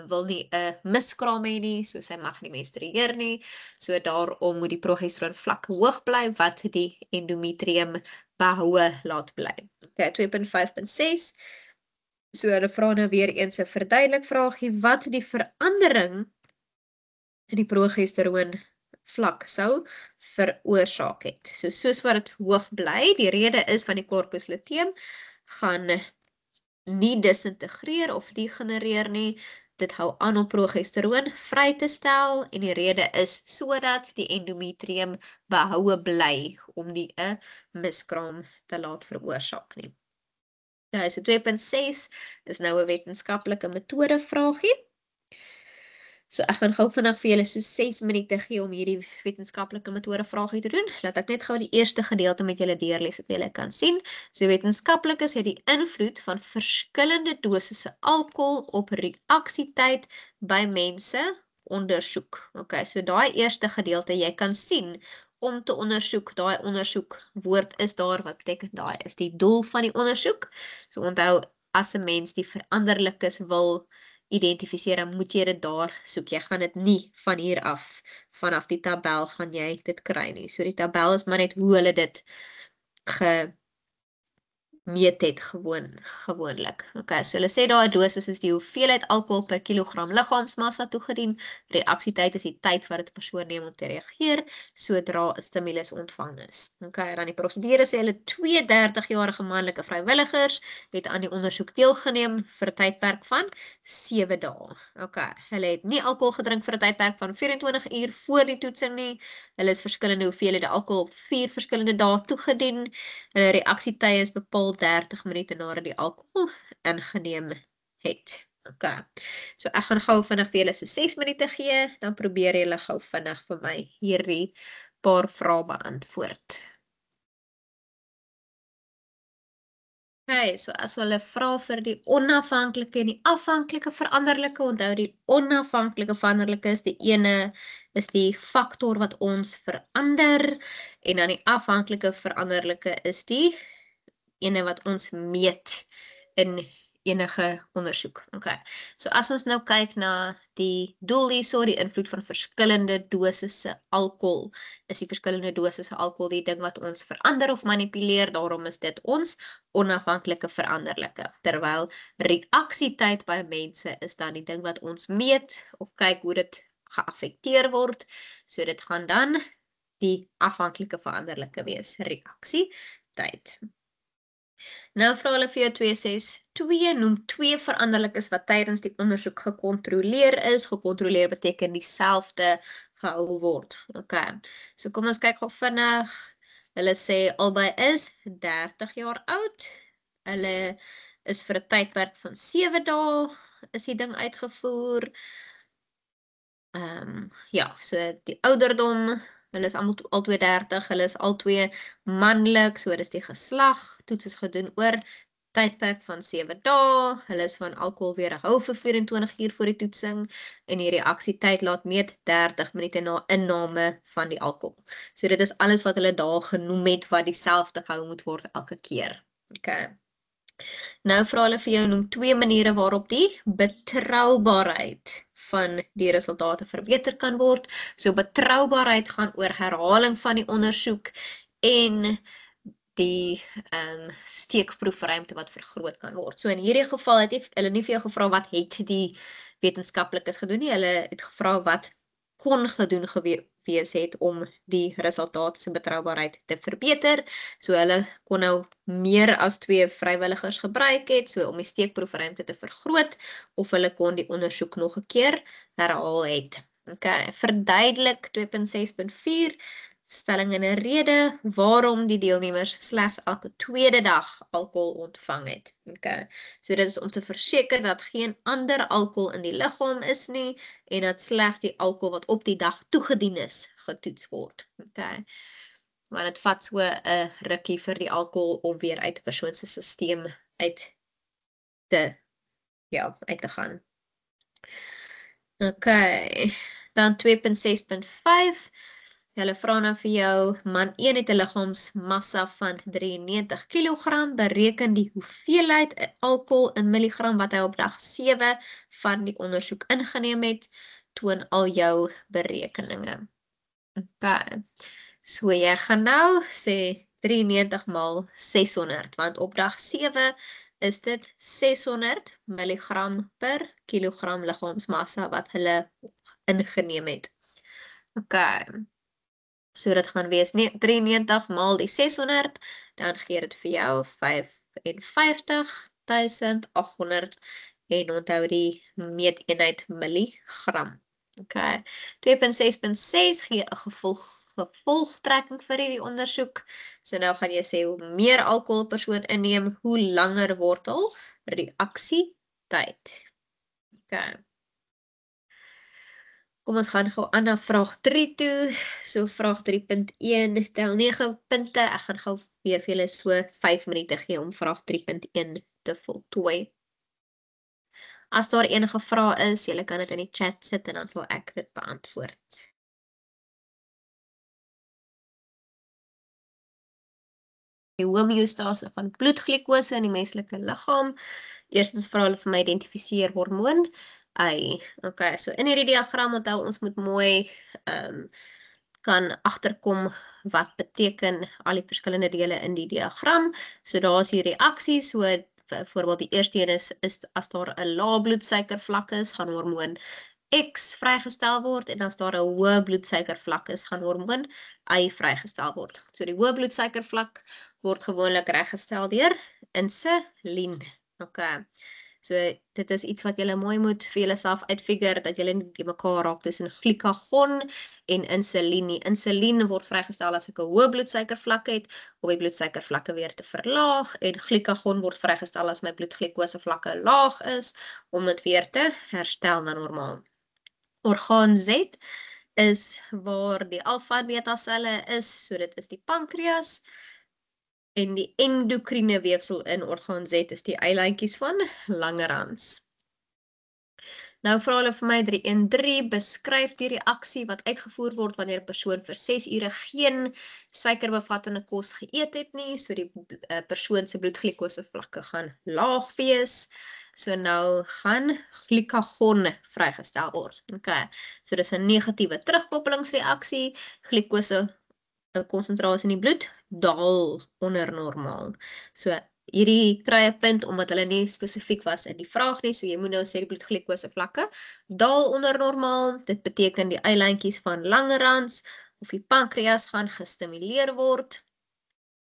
wil nie 'n miskraam hê nie, so sy mag nie menstrueer nie. So daarom moet die progesteroon vlak hoog bly wat die endometrium behoue laat bly. Okay, 2.5.6. So hulle vra nou weer eens 'n verduidelik vraagie wat die verandering in die progesteroon vlak sou veroorsaak het. So soos wat dit hoog bly, die rede is van die corpus luteum gaan nie disintegreer of degenereer nie. Dit hou aan om progesteroon vry te stel en die rede is sodat die endometrium behoue bly om nie 'n miskraam te laat veroorsaak nie. Nou, so 2.6 is nou 'n wetenskaplike metode vraagie. So ek gaan gou vinnig vir julle so 6 minute gee om hierdie wetenskaplike metode vraagie te doen. Laat ek net gou die eerste gedeelte met julle deurlees sodat julle kan sien. So wetenskaplikes het die invloed van verskillende dosisse alkohol op reaksietyd by mense ondersoek. Okay, so daai eerste gedeelte jy kan sien om te ondersoek, daai ondersoek woord is daar, wat beteken daai is die doel van die ondersoek. So onthou, as 'n mens die veranderlikes wil identifiseer, dan moet jy dit daar soek. Jy gaan dit nie van hier af, vanaf die tabel gaan jy dit kry nie. So die tabel is maar net hoe hulle dit gemeet het gewoonlik. Okay, so hulle sê daai dosis is die hoeveelheid alkohol per kilogram liggaamsmassa toegedien. Reaksietyd is die tyd wat dit 'n persoon neem om te reageer sodra 'n stimulus ontvang is. Okay, dan die prosedure sê hulle 2 30-jarige manlike vrywilligers het aan die ondersoek deelgeneem vir 'n tydperk van 7 dae. Okay, hulle het nie alkohol gedrink vir 'n tydperk van 24 uur voor die toetsing nie. Hulle is verskillende hoeveelhede alkohol op 4 verskillende dae toegedien. Hulle reaksietye is bepaal 30 minute nadat die alkohol ingeneem het. Okay. So ek gaan gou vinnig vir julle so 6 minute gee, dan probeer julle gou vinnig vir my hierdie paar vrae beantwoord. Okay, so as hulle vra vir die onafhanklike en die afhanklike veranderlike, onthou die onafhanklike veranderlike is die ene is die faktor wat ons verander en dan die afhanklike veranderlike is die ene wat ons meet in enige ondersoek. Okay. So as ons nou kyk na die doel hierso, die invloed van verskillende dosisse alkohol, is die verskillende dosisse alkohol die ding wat ons verander of manipuleer, daarom is dit ons onafhanklike veranderlike. Terwyl reaksietyd by mense is dan die ding wat ons meet of kyk hoe dit geaffekteer word. So dit gaan dan die afhanklike veranderlike wees, reaksietyd. Nou vra hulle vir jou 2.6.2, noem 2 veranderlikes wat tydens die ondersoek gekontroleer is. Gekontroleer beteken dieselfde gehou word. Okay. So kom ons kyk gou vinnig. Hulle sê albei is 30 jaar oud. Hulle is vir 'n tydperk van 7 dae is die ding uitgevoer. Ja, so die ouderdom, hulle is albei 30, hulle is albei manlik, so dis die geslag. Toets is gedoen oor tydperk van 7 dae. Hulle is van alkohol weerhou vir 24 uur voor die toetsing en die reaksietyd laat meet 30 minute na inname van die alkohol. So dit is alles wat hulle daar genoem het wat dieselfde gehou moet word elke keer. Okay. Nou vra hulle vir jou noem 2 maniere waarop die betroubaarheid van die resultate verbeter kan word. So betroubaarheid gaan oor herhaling van die ondersoek en die steekproefruimte wat vergroot kan word. So in hierdie geval het hulle nie vir jou gevra wat het die wetenskaplikes gedoen nie. Hulle het gevra wat kon gedoen gewees het om die resultate se betroubaarheid te verbeter. So hulle kon nou meer as 2 vrywilligers gebruik het, so om die steekproefruimte te vergroot, of hulle kon die ondersoek nog 'n keer herhaal het. Okay, verduidelik 2.6.4 stelling en 'n rede waarom die deelnemers slegs elke tweede dag alkohol ontvang het. Okay. So dit is om te verseker dat geen ander alkohol in die liggaam is nie en dat slegs die alkohol wat op die dag toegedien is, getoets word. Okay. want dit vat so 'n rukkie vir die alkohol om weer uit die persoon se stelsel uit te gaan. Okay, dan 2.6.5. Hulle vra nou vir jou, man 1 het 'n liggaamsmassa van 93 kg, bereken die hoeveelheid alkohol in milligram wat hy op dag 7 van die ondersoek ingeneem het, toon al jou berekeninge. Okay, so jy gaan nou sê 93 maal 600, want op dag 7 is dit 600 milligram per kilogram liggaamsmassa wat hulle ingeneem het. Okay, so dit gaan wees 93 maal die 600, dan gee dit vir jou 55.800 en onthou die meeteenheid milligram. Okay, 2.6.6 gee 'n gevolgtrekking vir hierdie ondersoek. So nou gaan jy sê, hoe meer alkohol persoon inneem, hoe langer word hul reaksietyd. Okay. Kom ons gaan gou aan na vraag 3 toe. So vraag 3.1 tel 9 punte. Ek gaan gou weer vir julle so 5 minute gee om vraag 3.1 te voltooi. As daar enige vrae is, julle kan dit in die chat sit en dan sal ek dit beantwoord. Die homeostase van bloedglikose in die menslike liggaam. Eerstens vra hulle vir my identifiseer hormoon. Okay, so in hierdie diagram onthou ons moet mooi kan agterkom wat beteken al die verskillende dele in die diagram. So daar is die reaksie, so byvoorbeeld die eerste een is as daar 'n lae bloedsuikervlak is, gaan hormoon X vrygestel word en as daar 'n hoë bloedsuikervlak is, gaan hormoon Y vrygestel word. So die hoë bloedsuikervlak word gewoonlik reggestel deur insulien. Okay. So dit is iets wat julle mooi moet vir julleself uitfigure, dat julle nie die mekaar raak tussen glikagon en insulien nie. Insulien word vrygestel as ek 'n hoë bloedsuikervlak het, om die bloedsuikervlakke weer te verlaag, en glikagon word vrygestel as my bloedglikosevlakke laag is, om dit weer te herstel na normaal. Orgaan Z is waar die alfa en beta selle is, so dit is die pankreas, en die endokriene weefsel in orgaan Z is die eilandjies van Langerhans. Nou vra hulle vir my 3.1.3, beskryf die reaksie wat uitgevoer word wanneer 'n persoon vir 6 ure geen suikerbevattende kos geëet het nie, so die persoon se bloedglikosevlakke gaan laag wees. So nou gaan glikagon vrygestel word. Okay, so dis 'n negatiewe terugkoppelingsreaksie, glikose konsentrasie in die bloed daal onder normaal. So hierdie kry 'n punt omdat hulle nie spesifiek was in die vraag nie, so jy moet nou sê die bloedglikosevlakke daal onder normaal. Dit beteken die eilandjies van Langerhans of die pankreas gaan gestimuleer word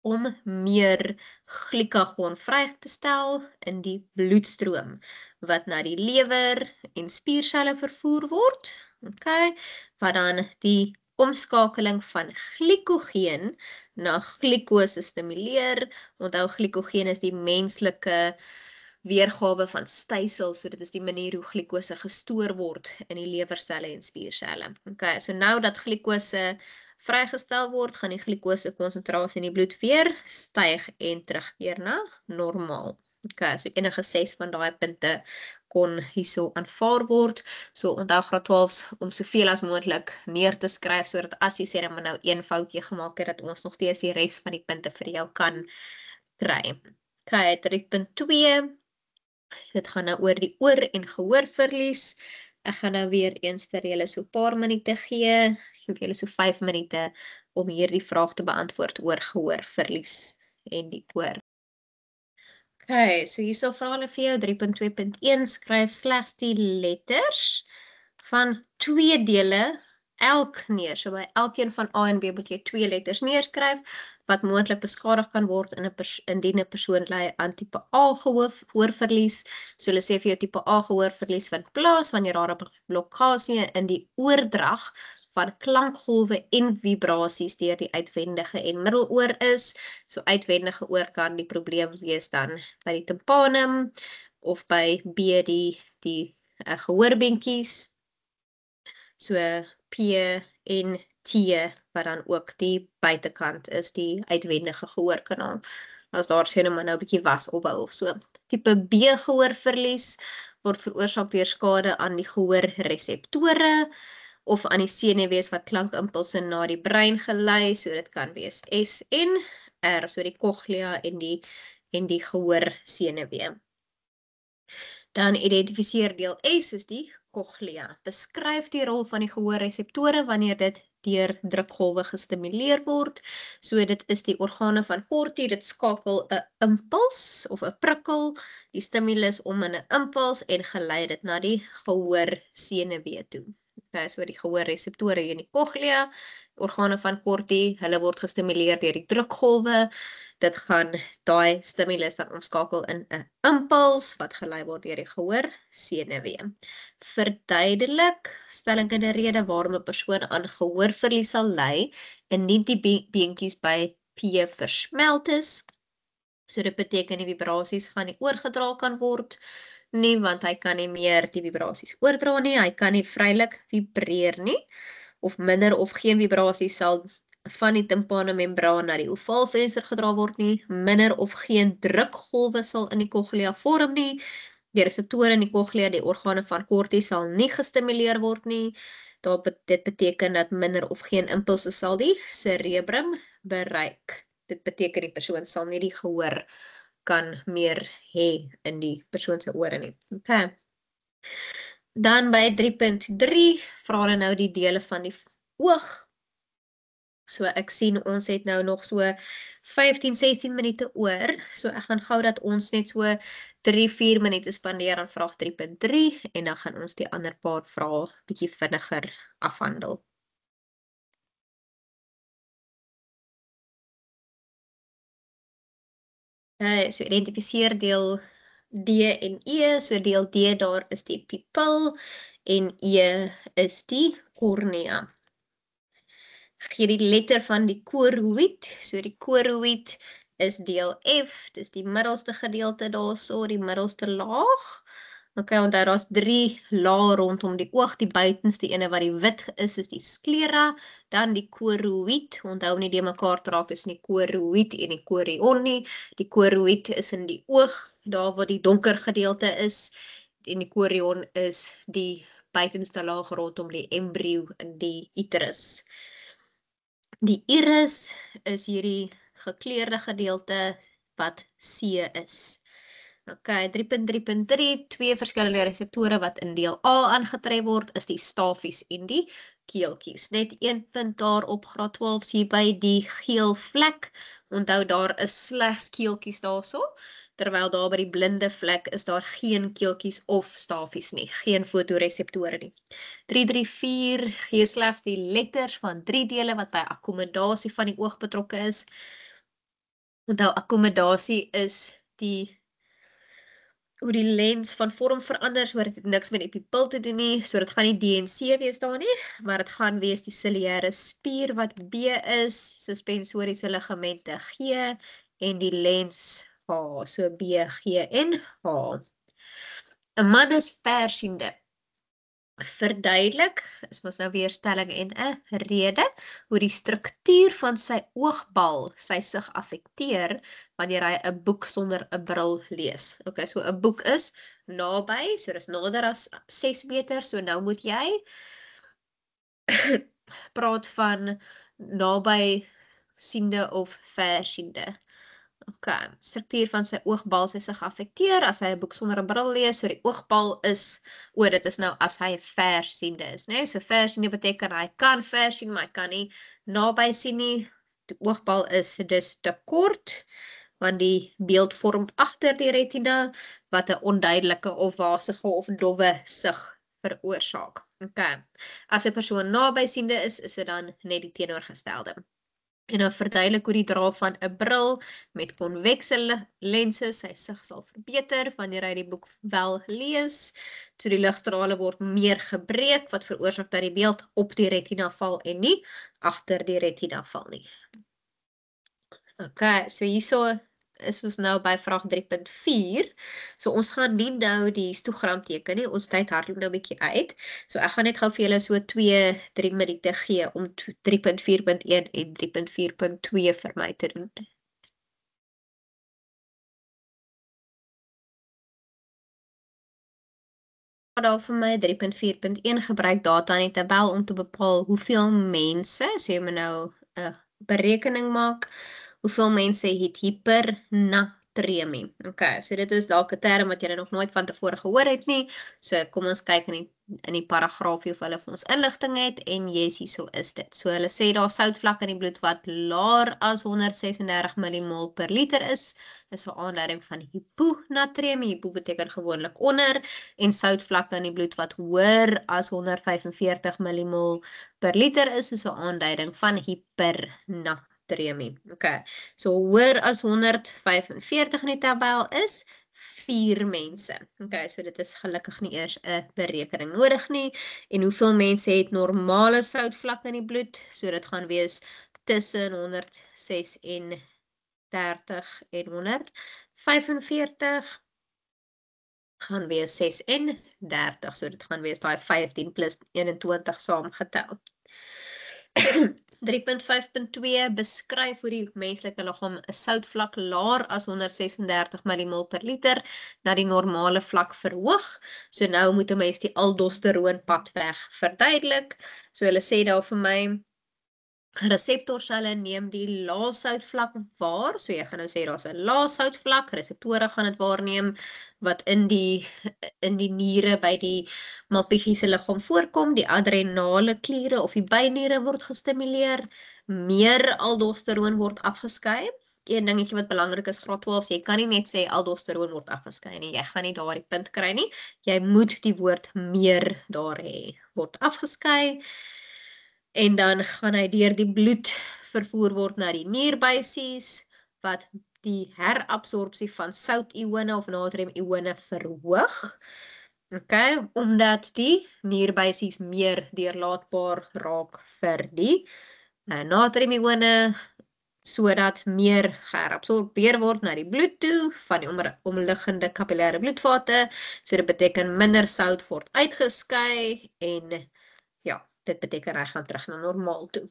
om meer glikagon vry te stel in die bloedstroom wat na die lewer en spierselle vervoer word. Okay, wat dan die omskakeling van glikogeen na glikose stimuleer. Onthou, glikogeen is die menslike weergawe van stysel, so dit is die manier hoe glikose gestoor word in die lewerselle en spierselle. Okay, so nou dat glikose vrygestel word, gaan die glikose konsentrasie in die bloed weer styg en terugkeer na normaal. Okay, so enige 6 van daai punte kon hierso aanvaar word. So onthou graad 12 om soveel as moontlik neer te skryf, sodat as jy sê dat maar nou een foutjie gemaak het, dat ons nog steeds die res van die punte vir jou kan kry. Okay, 3.2. Dit gaan nou oor die oor- en gehoorverlies. Ek gaan nou weer eens vir julle so 'n paar minute gee. Ek gee vir julle so 5 minute om hierdie vraag te beantwoord oor gehoorverlies en die oor. Okay, so hierso vra hulle vir jou 3.2.1, skryf slegs die letters van 2 dele elk neer. So by elkeen van A en B moet jy 2 letters neerskryf wat moontlik beskadig kan word indien 'n persoon ly aan tipe A gehoorverlies. So hulle sê vir jou tipe A gehoorverlies vind plaas wanneer daar 'n blokkade in die oordrag van klankgolwe en vibrasies deur die uitwendige en middeloor is. So uitwendige oor kan die probleem wees dan by die tympanum of by B die gehoorbeentjies. So P en T, wat dan ook die buitekant is, die uitwendige gehoorkanaal. As daar sê nou maar nou 'n bietjie was opbou of so. Tipe B gehoorverlies word veroorsaak deur skade aan die gehoorreseptore of aan die senuwees wat klankimpulse na die brein gelei, so dit kan wees S en R, so die cochlea en die gehoorsenuwee. Dan identifiseer deel S is die cochlea. Beskryf die rol van die gehoorreseptore wanneer dit deur drukgolwe gestimuleer word. So dit is die organe van Corti, dit skakel 'n impuls of 'n prikkel, die stimulus om in 'n impuls en gelei dit na die gehoorsenuwee toe. Okay, so die gehoorreseptore in die cochlea, organe van Corti, hulle word gestimuleer deur die drukgolwe. Dit gaan daai stimulus dan omskakel in 'n impuls wat gelei word deur die gehoorsenuwee. Verduidelik stellende rede waarom 'n persoon aan gehoorverlies sal ly indien die beentjies by P versmelt is. So dit beteken die vibrasies gaan nie oorgedra kan word nie, want hy kan nie meer die vibrasies oordra nie, hy kan nie vrylik vibreer nie, of minder of geen vibrasies sal van die tympanomembraan na die ovaalvenster gedra word nie, minder of geen drukgolwe sal in die cochlea vorm nie, die reseptore in die cochlea, die organe van Corti sal nie gestimuleer word nie, dit beteken dat minder of geen impulse sal die cerebrum bereik. Dit beteken die persoon sal nie die gehoor kan meer hê in die persoon se ore nie. Okay. Dan by 3.3 vra hulle nou die dele van die oog. So ek sien ons het nou nog so 15-16 minute oor. So ek gaan gou dat ons net so 3-4 minute spandeer aan vraag 3.3 en dan gaan ons die ander paar vrae bietjie vinniger afhandel. So identifiseer deel D en E. So deel D daar is die pupil en E is die cornea. Gee die letter van die choroïd. So die choroïd is deel F, dis die middelste gedeelte daarso, die middelste laag. Okay, onthou daar's 3 lae rondom die oog, die buitenste ene wat die wit is die sclera, dan die choroïd, onthou nie die mekaar te raak tussen die choroïd en die chorion nie. Die choroïd is in die oog, daar waar die donker gedeelte is, en die chorion is die buitenste laag rondom die embrio in die uterus. Die iris is hierdie gekleurde gedeelte wat C is. Okay, 3.3.3, 2 verskillende reseptore wat in deel A aangetref word, is die stafies en die keeltjies. Net 1 punt daar op graad 12 sien by die geel vlek. Onthou daar is slegs keeltjies daarso, terwyl daar by die blinde vlek is daar geen keeltjies of stafies nie, geen fotoreseptore nie. 3.3.4 gee slegs die letters van 3 dele wat by akkommodasie van die oog betrokke is. Onthou, akkommodasie is hoe die lens van vorm verander, so dit het niks met die pupil te doen nie, so dit gaan nie D en C wees daar nie, maar dit gaan wees die ciliare spier wat B is, suspensoriese ligamente G, en die lens H, so B, G en H. 'n man is versiende. Verduidelik, is mos nou weer stelling en 'n rede, hoe die struktuur van sy oogbal sy sig affekteer wanneer hy 'n boek sonder 'n bril lees. Okay, so 'n boek is naby, so dis nader as 6 meter, so nou moet jy praat van naby siende of versiende. Okay, struktuur van sy oogbal sy sig affekteer as hy 'n boek sonder 'n bril lees, so die oogbal is, dit is nou as hy versiende is, né? So versiende beteken hy kan versien, maar hy kan nie naby sien nie. Die oogbal is dus te kort, want die beeld vorm agter die retina, wat 'n onduidelike of wasige of dowwe sig veroorsaak. Okay, as 'n persoon naby siende is dit dan net die teenoorgestelde. En dan verduidelik hoe die dra van 'n bril met konvekse lense sy sig sal verbeter wanneer hy die boek wel lees. So die ligstrale word meer gebreek wat veroorsaak dat die beeld op die retina val en nie agter die retina val nie. Okay, so hierso is ons nou by vraag 3.4. So ons gaan nie nou die histogram teken nie, ons tyd hardloop nou 'n bietjie uit. So ek gaan net gou vir julle so 2-3 minute gee om 3.4.1 en 3.4.2 vir my te doen. Daar vir my 3.4.1 gebruik data in die tabel om te bepaal hoeveel mense, so jy moet nou 'n berekening maak, hoeveel mense het hipernatremie. Okay, so dit is dalk 'n term wat jy nog nooit van tevore gehoor het nie. So kom ons kyk in die paragraafie of hulle vir ons inligting het en yes, hierso is dit. So hulle sê daar soutvlak in die bloed wat laer as 136 millimol per liter is 'n aanduiding van hiponatremie. Hypo beteken gewoonlik onder en soutvlakke in die bloed wat hoër as 145 millimol per liter is 'n aanduiding van hipernatremie. Okay. So hoër as 145 in die tabel is 4 mense. Okay, so dit is gelukkig nie eers 'n berekening nodig nie. En hoeveel mense het normale soutvlakke in die bloed? So dit gaan wees tussen 136 en 145 gaan wees 36. So dit gaan wees daai 15 plus 21 saamgetel. 3.5.2 beskryf hoe die menslike liggaam 'n soutvlak laer as 136 millimol per liter na die normale vlak verhoog. So nou moet 'n mens die aldosteroon padweg verduidelik. So hulle sê daar vir my reseptorselle neem die lae soutvlak waar. So jy gaan nou sê daar's 'n lae soutvlak, reseptore gaan dit waarneem wat in die niere by die malpighiese liggaam voorkom. Die adrenale kliere of die byniere word gestimuleer, meer aldosteroon word afgeskei. Een dingetjie wat belangrik is, graad 12, jy kan nie net sê aldosteroon word afgeskei nie. Jy gaan nie daardie punt kry nie. Jy moet die woord meer daar hê. Word afgeskei. En dan gaan hy deur die bloed vervoer word na die nierbuisies wat die herabsorpsie van soutione of natriumione verhoog. Okay, omdat die nierbuisies meer deurlaatbaar raak vir die natriumione sodat meer geherabsorbeer word na die bloed toe van die omliggende kapillêre bloedvate. So dit beteken minder sout word uitgeskei en ja, dit beteken hy gaan terug na normaal toe.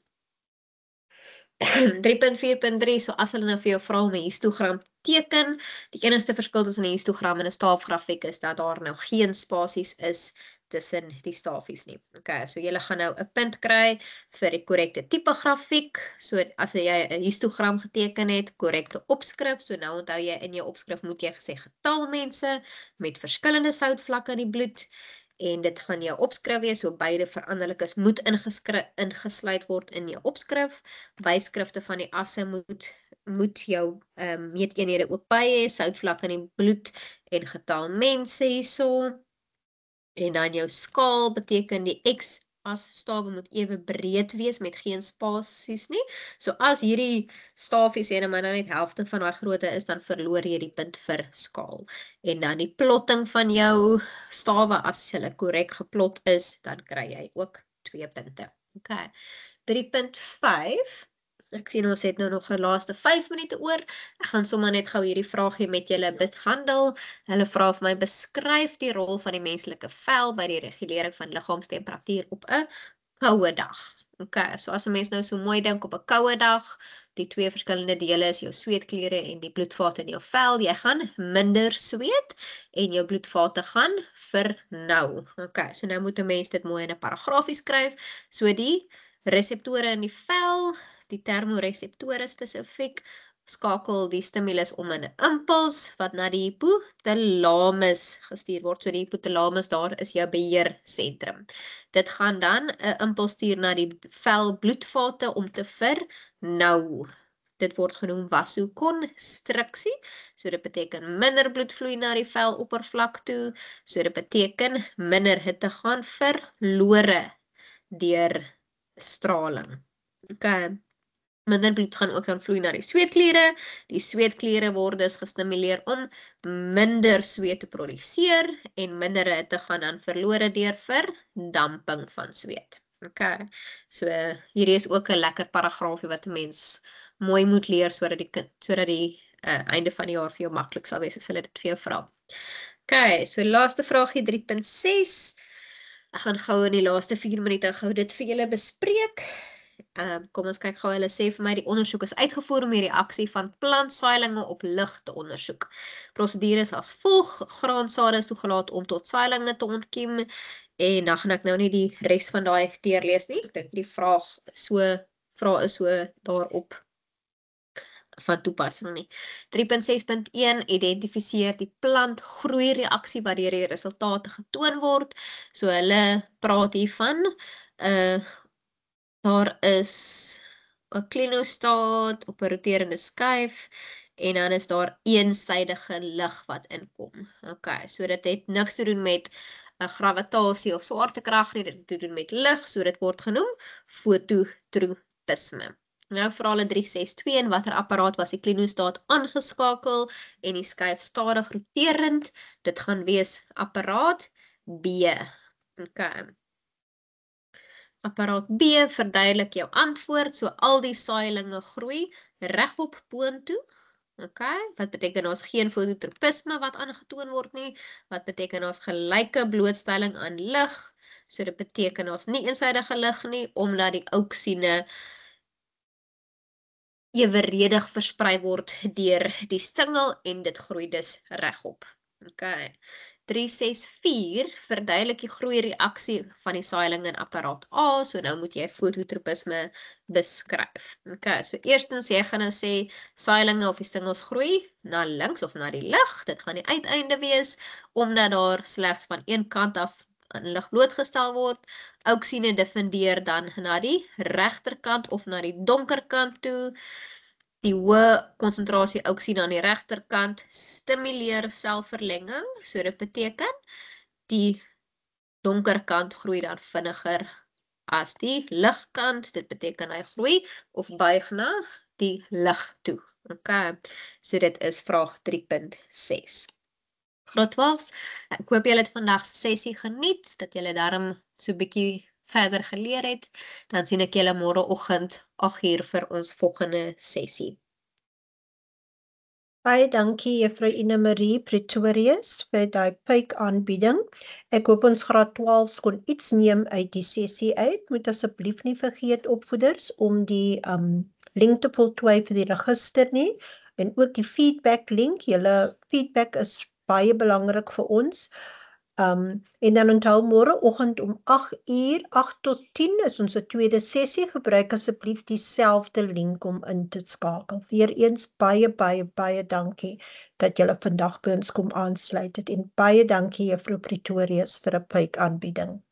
3.4.3, so as hulle nou vir jou vra om 'n histogram teken, die enigste verskil tussen 'n histogram en 'n staafgrafiek is dat daar nou geen spasies is tussen die staafies nie. Okay, so jy gaan nou 'n punt kry vir die korrekte tipe grafiek. So as jy 'n histogram geteken het, korrekte opskrif. So nou onthou jy in jou opskrif moet jy gesê getal mense met verskillende soutvlakke in die bloed. En dit gaan jou opskrif wees, so beide veranderlikes moet ingesluit word in jou opskrif. Byskrifte van die asse moet jou meeteenhede ook by hê, soutvlak in die bloed en getal mense hierso. En dan jou skaal beteken die x-as stawe moet ewe breed wees met geen spasies nie. So as hierdie staafies ene maar nou net helfte van daai grootte is, dan verloor jy die punt vir skaal. En dan die plotting van jou stawe, as hulle korrek geplot is, dan kry jy ook 2 punte. Okay. 3.5. Ek sien ons het nou nog 'n laaste 5 minute oor. Ek gaan sommer net gou hierdie vraagie met julle behandel. Hulle vra vir my beskryf die rol van die menslike vel by die regulering van liggaamstemperatuur op 'n koue dag. Okay, so as 'n mens nou so mooi dink op 'n koue dag, die twee verskillende dele is jou sweetkliere en die bloedvate in jou vel. Jy gaan minder sweet en jou bloedvate gaan vernou. Okay, so nou moet 'n mens dit mooi in 'n paragraafie skryf. So die reseptore in die vel, die termoreseptore spesifiek, skakel die stimulus om in 'n impuls wat na die hypothalamus gestuur word. So die hypothalamus daar is jou beheersentrum. Dit gaan dan 'n impuls stuur na die vel bloedvate om te vernou. Dit word genoem vasokonstriksie. So dit beteken minder bloedvloei na die veloppervlak toe. So dit beteken minder hitte gaan verlore deur straling. Okay. Minder bloed gaan ook dan vloei na die sweetkliere. Die sweetkliere word dus gestimuleer om minder sweet te produseer en minder hitte gaan dan verlore deur verdamping van sweet. Okay. So hierdie is ook 'n lekker paragraafie wat 'n mens mooi moet leer sodat die einde van die jaar vir jou maklik sal wees as hulle dit vir jou vra. Okay, so laaste vraagie 3.6. Ek gaan gou in die laaste 4 minute gou dit vir julle bespreek. Kom ons kyk gou, hulle sê vir my die ondersoek is uitgevoer om die reaksie van plantsaailinge op lig te ondersoek. Prosedure is as volg: graansade is toegelaat om tot saailinge te ontkiem, en dan gaan ek nou nie die res van daai deurlees nie. Ek dink die vraag is so daarop van toepassing nie. 3.6.1 identifiseer die plantgroeireaksie wat deur die resultate getoon word. So hulle praat hiervan, daar is 'n klinostaat op 'n roterende skyf en dan is daar eensydige lig wat inkom. Okay, so dit het niks te doen met gravitasie of swaartekrag nie, dit het te doen met lig, so dit word genoem fototropisme. Nou vir hulle 3.6.2, in watter apparaat was die klinostaat aangeskakel en die skyf stadig roterend? Dit gaan wees apparaat B. Okay. Apparaat B verduidelik jou antwoord, so al die saailinge groei regop boontoe. Okay, wat beteken ons geen fototropisme wat aangetoon word nie? Wat beteken ons gelyke blootstelling aan lig? So dit beteken ons nie eensydige lig nie, omdat die auksiene eweredig versprei word deur die stingel en dit groei dus regop. Okay. 3.6.4 verduidelik die groeireaksie van die saailing in apparaat A, so nou moet jy fototropisme beskryf. Okay, so eerstens jy gaan nou sê saailinge of die stingels groei na links of na die lig, dit gaan die uiteinde wees, omdat daar slegs van een kant af aan lig blootgestel word. Auksiene diffundeer dan na die regterkant of na die donkerkant toe. Die hoë konsentrasie auksien aan die regterkant stimuleer selverlenging, so dit beteken die donkerkant groei dan vinniger as die ligkant, dit beteken hy groei of buig na die lig toe. Okay, so dit is vraag 3.6. Graad 12, ek hoop julle het vandag sessie geniet, dat julle daarom so 'n bietjie verder geleer het, dan sien ek julle môreoggend 8:00 vir ons volgende sessie. Baie dankie Juffrou Ina Marie Pretorius vir daai pyk aanbieding. Ek hoop ons graad 12 kon iets neem uit die sessie uit. Moet asseblief nie vergeet opvoeders om die link te voltooi vir die register nie, en ook die feedback link. Julle feedback is baie belangrik vir ons. En dan onthou môreoggend om 8:00, 8 tot 10 is ons tweede sessie. Gebruik asseblief dieselfde link om in te skakel. Weereens baie dankie dat julle vandag by ons kom aansluit het, en baie dankie Juffrou Pretorius vir 'n pyk aanbieding.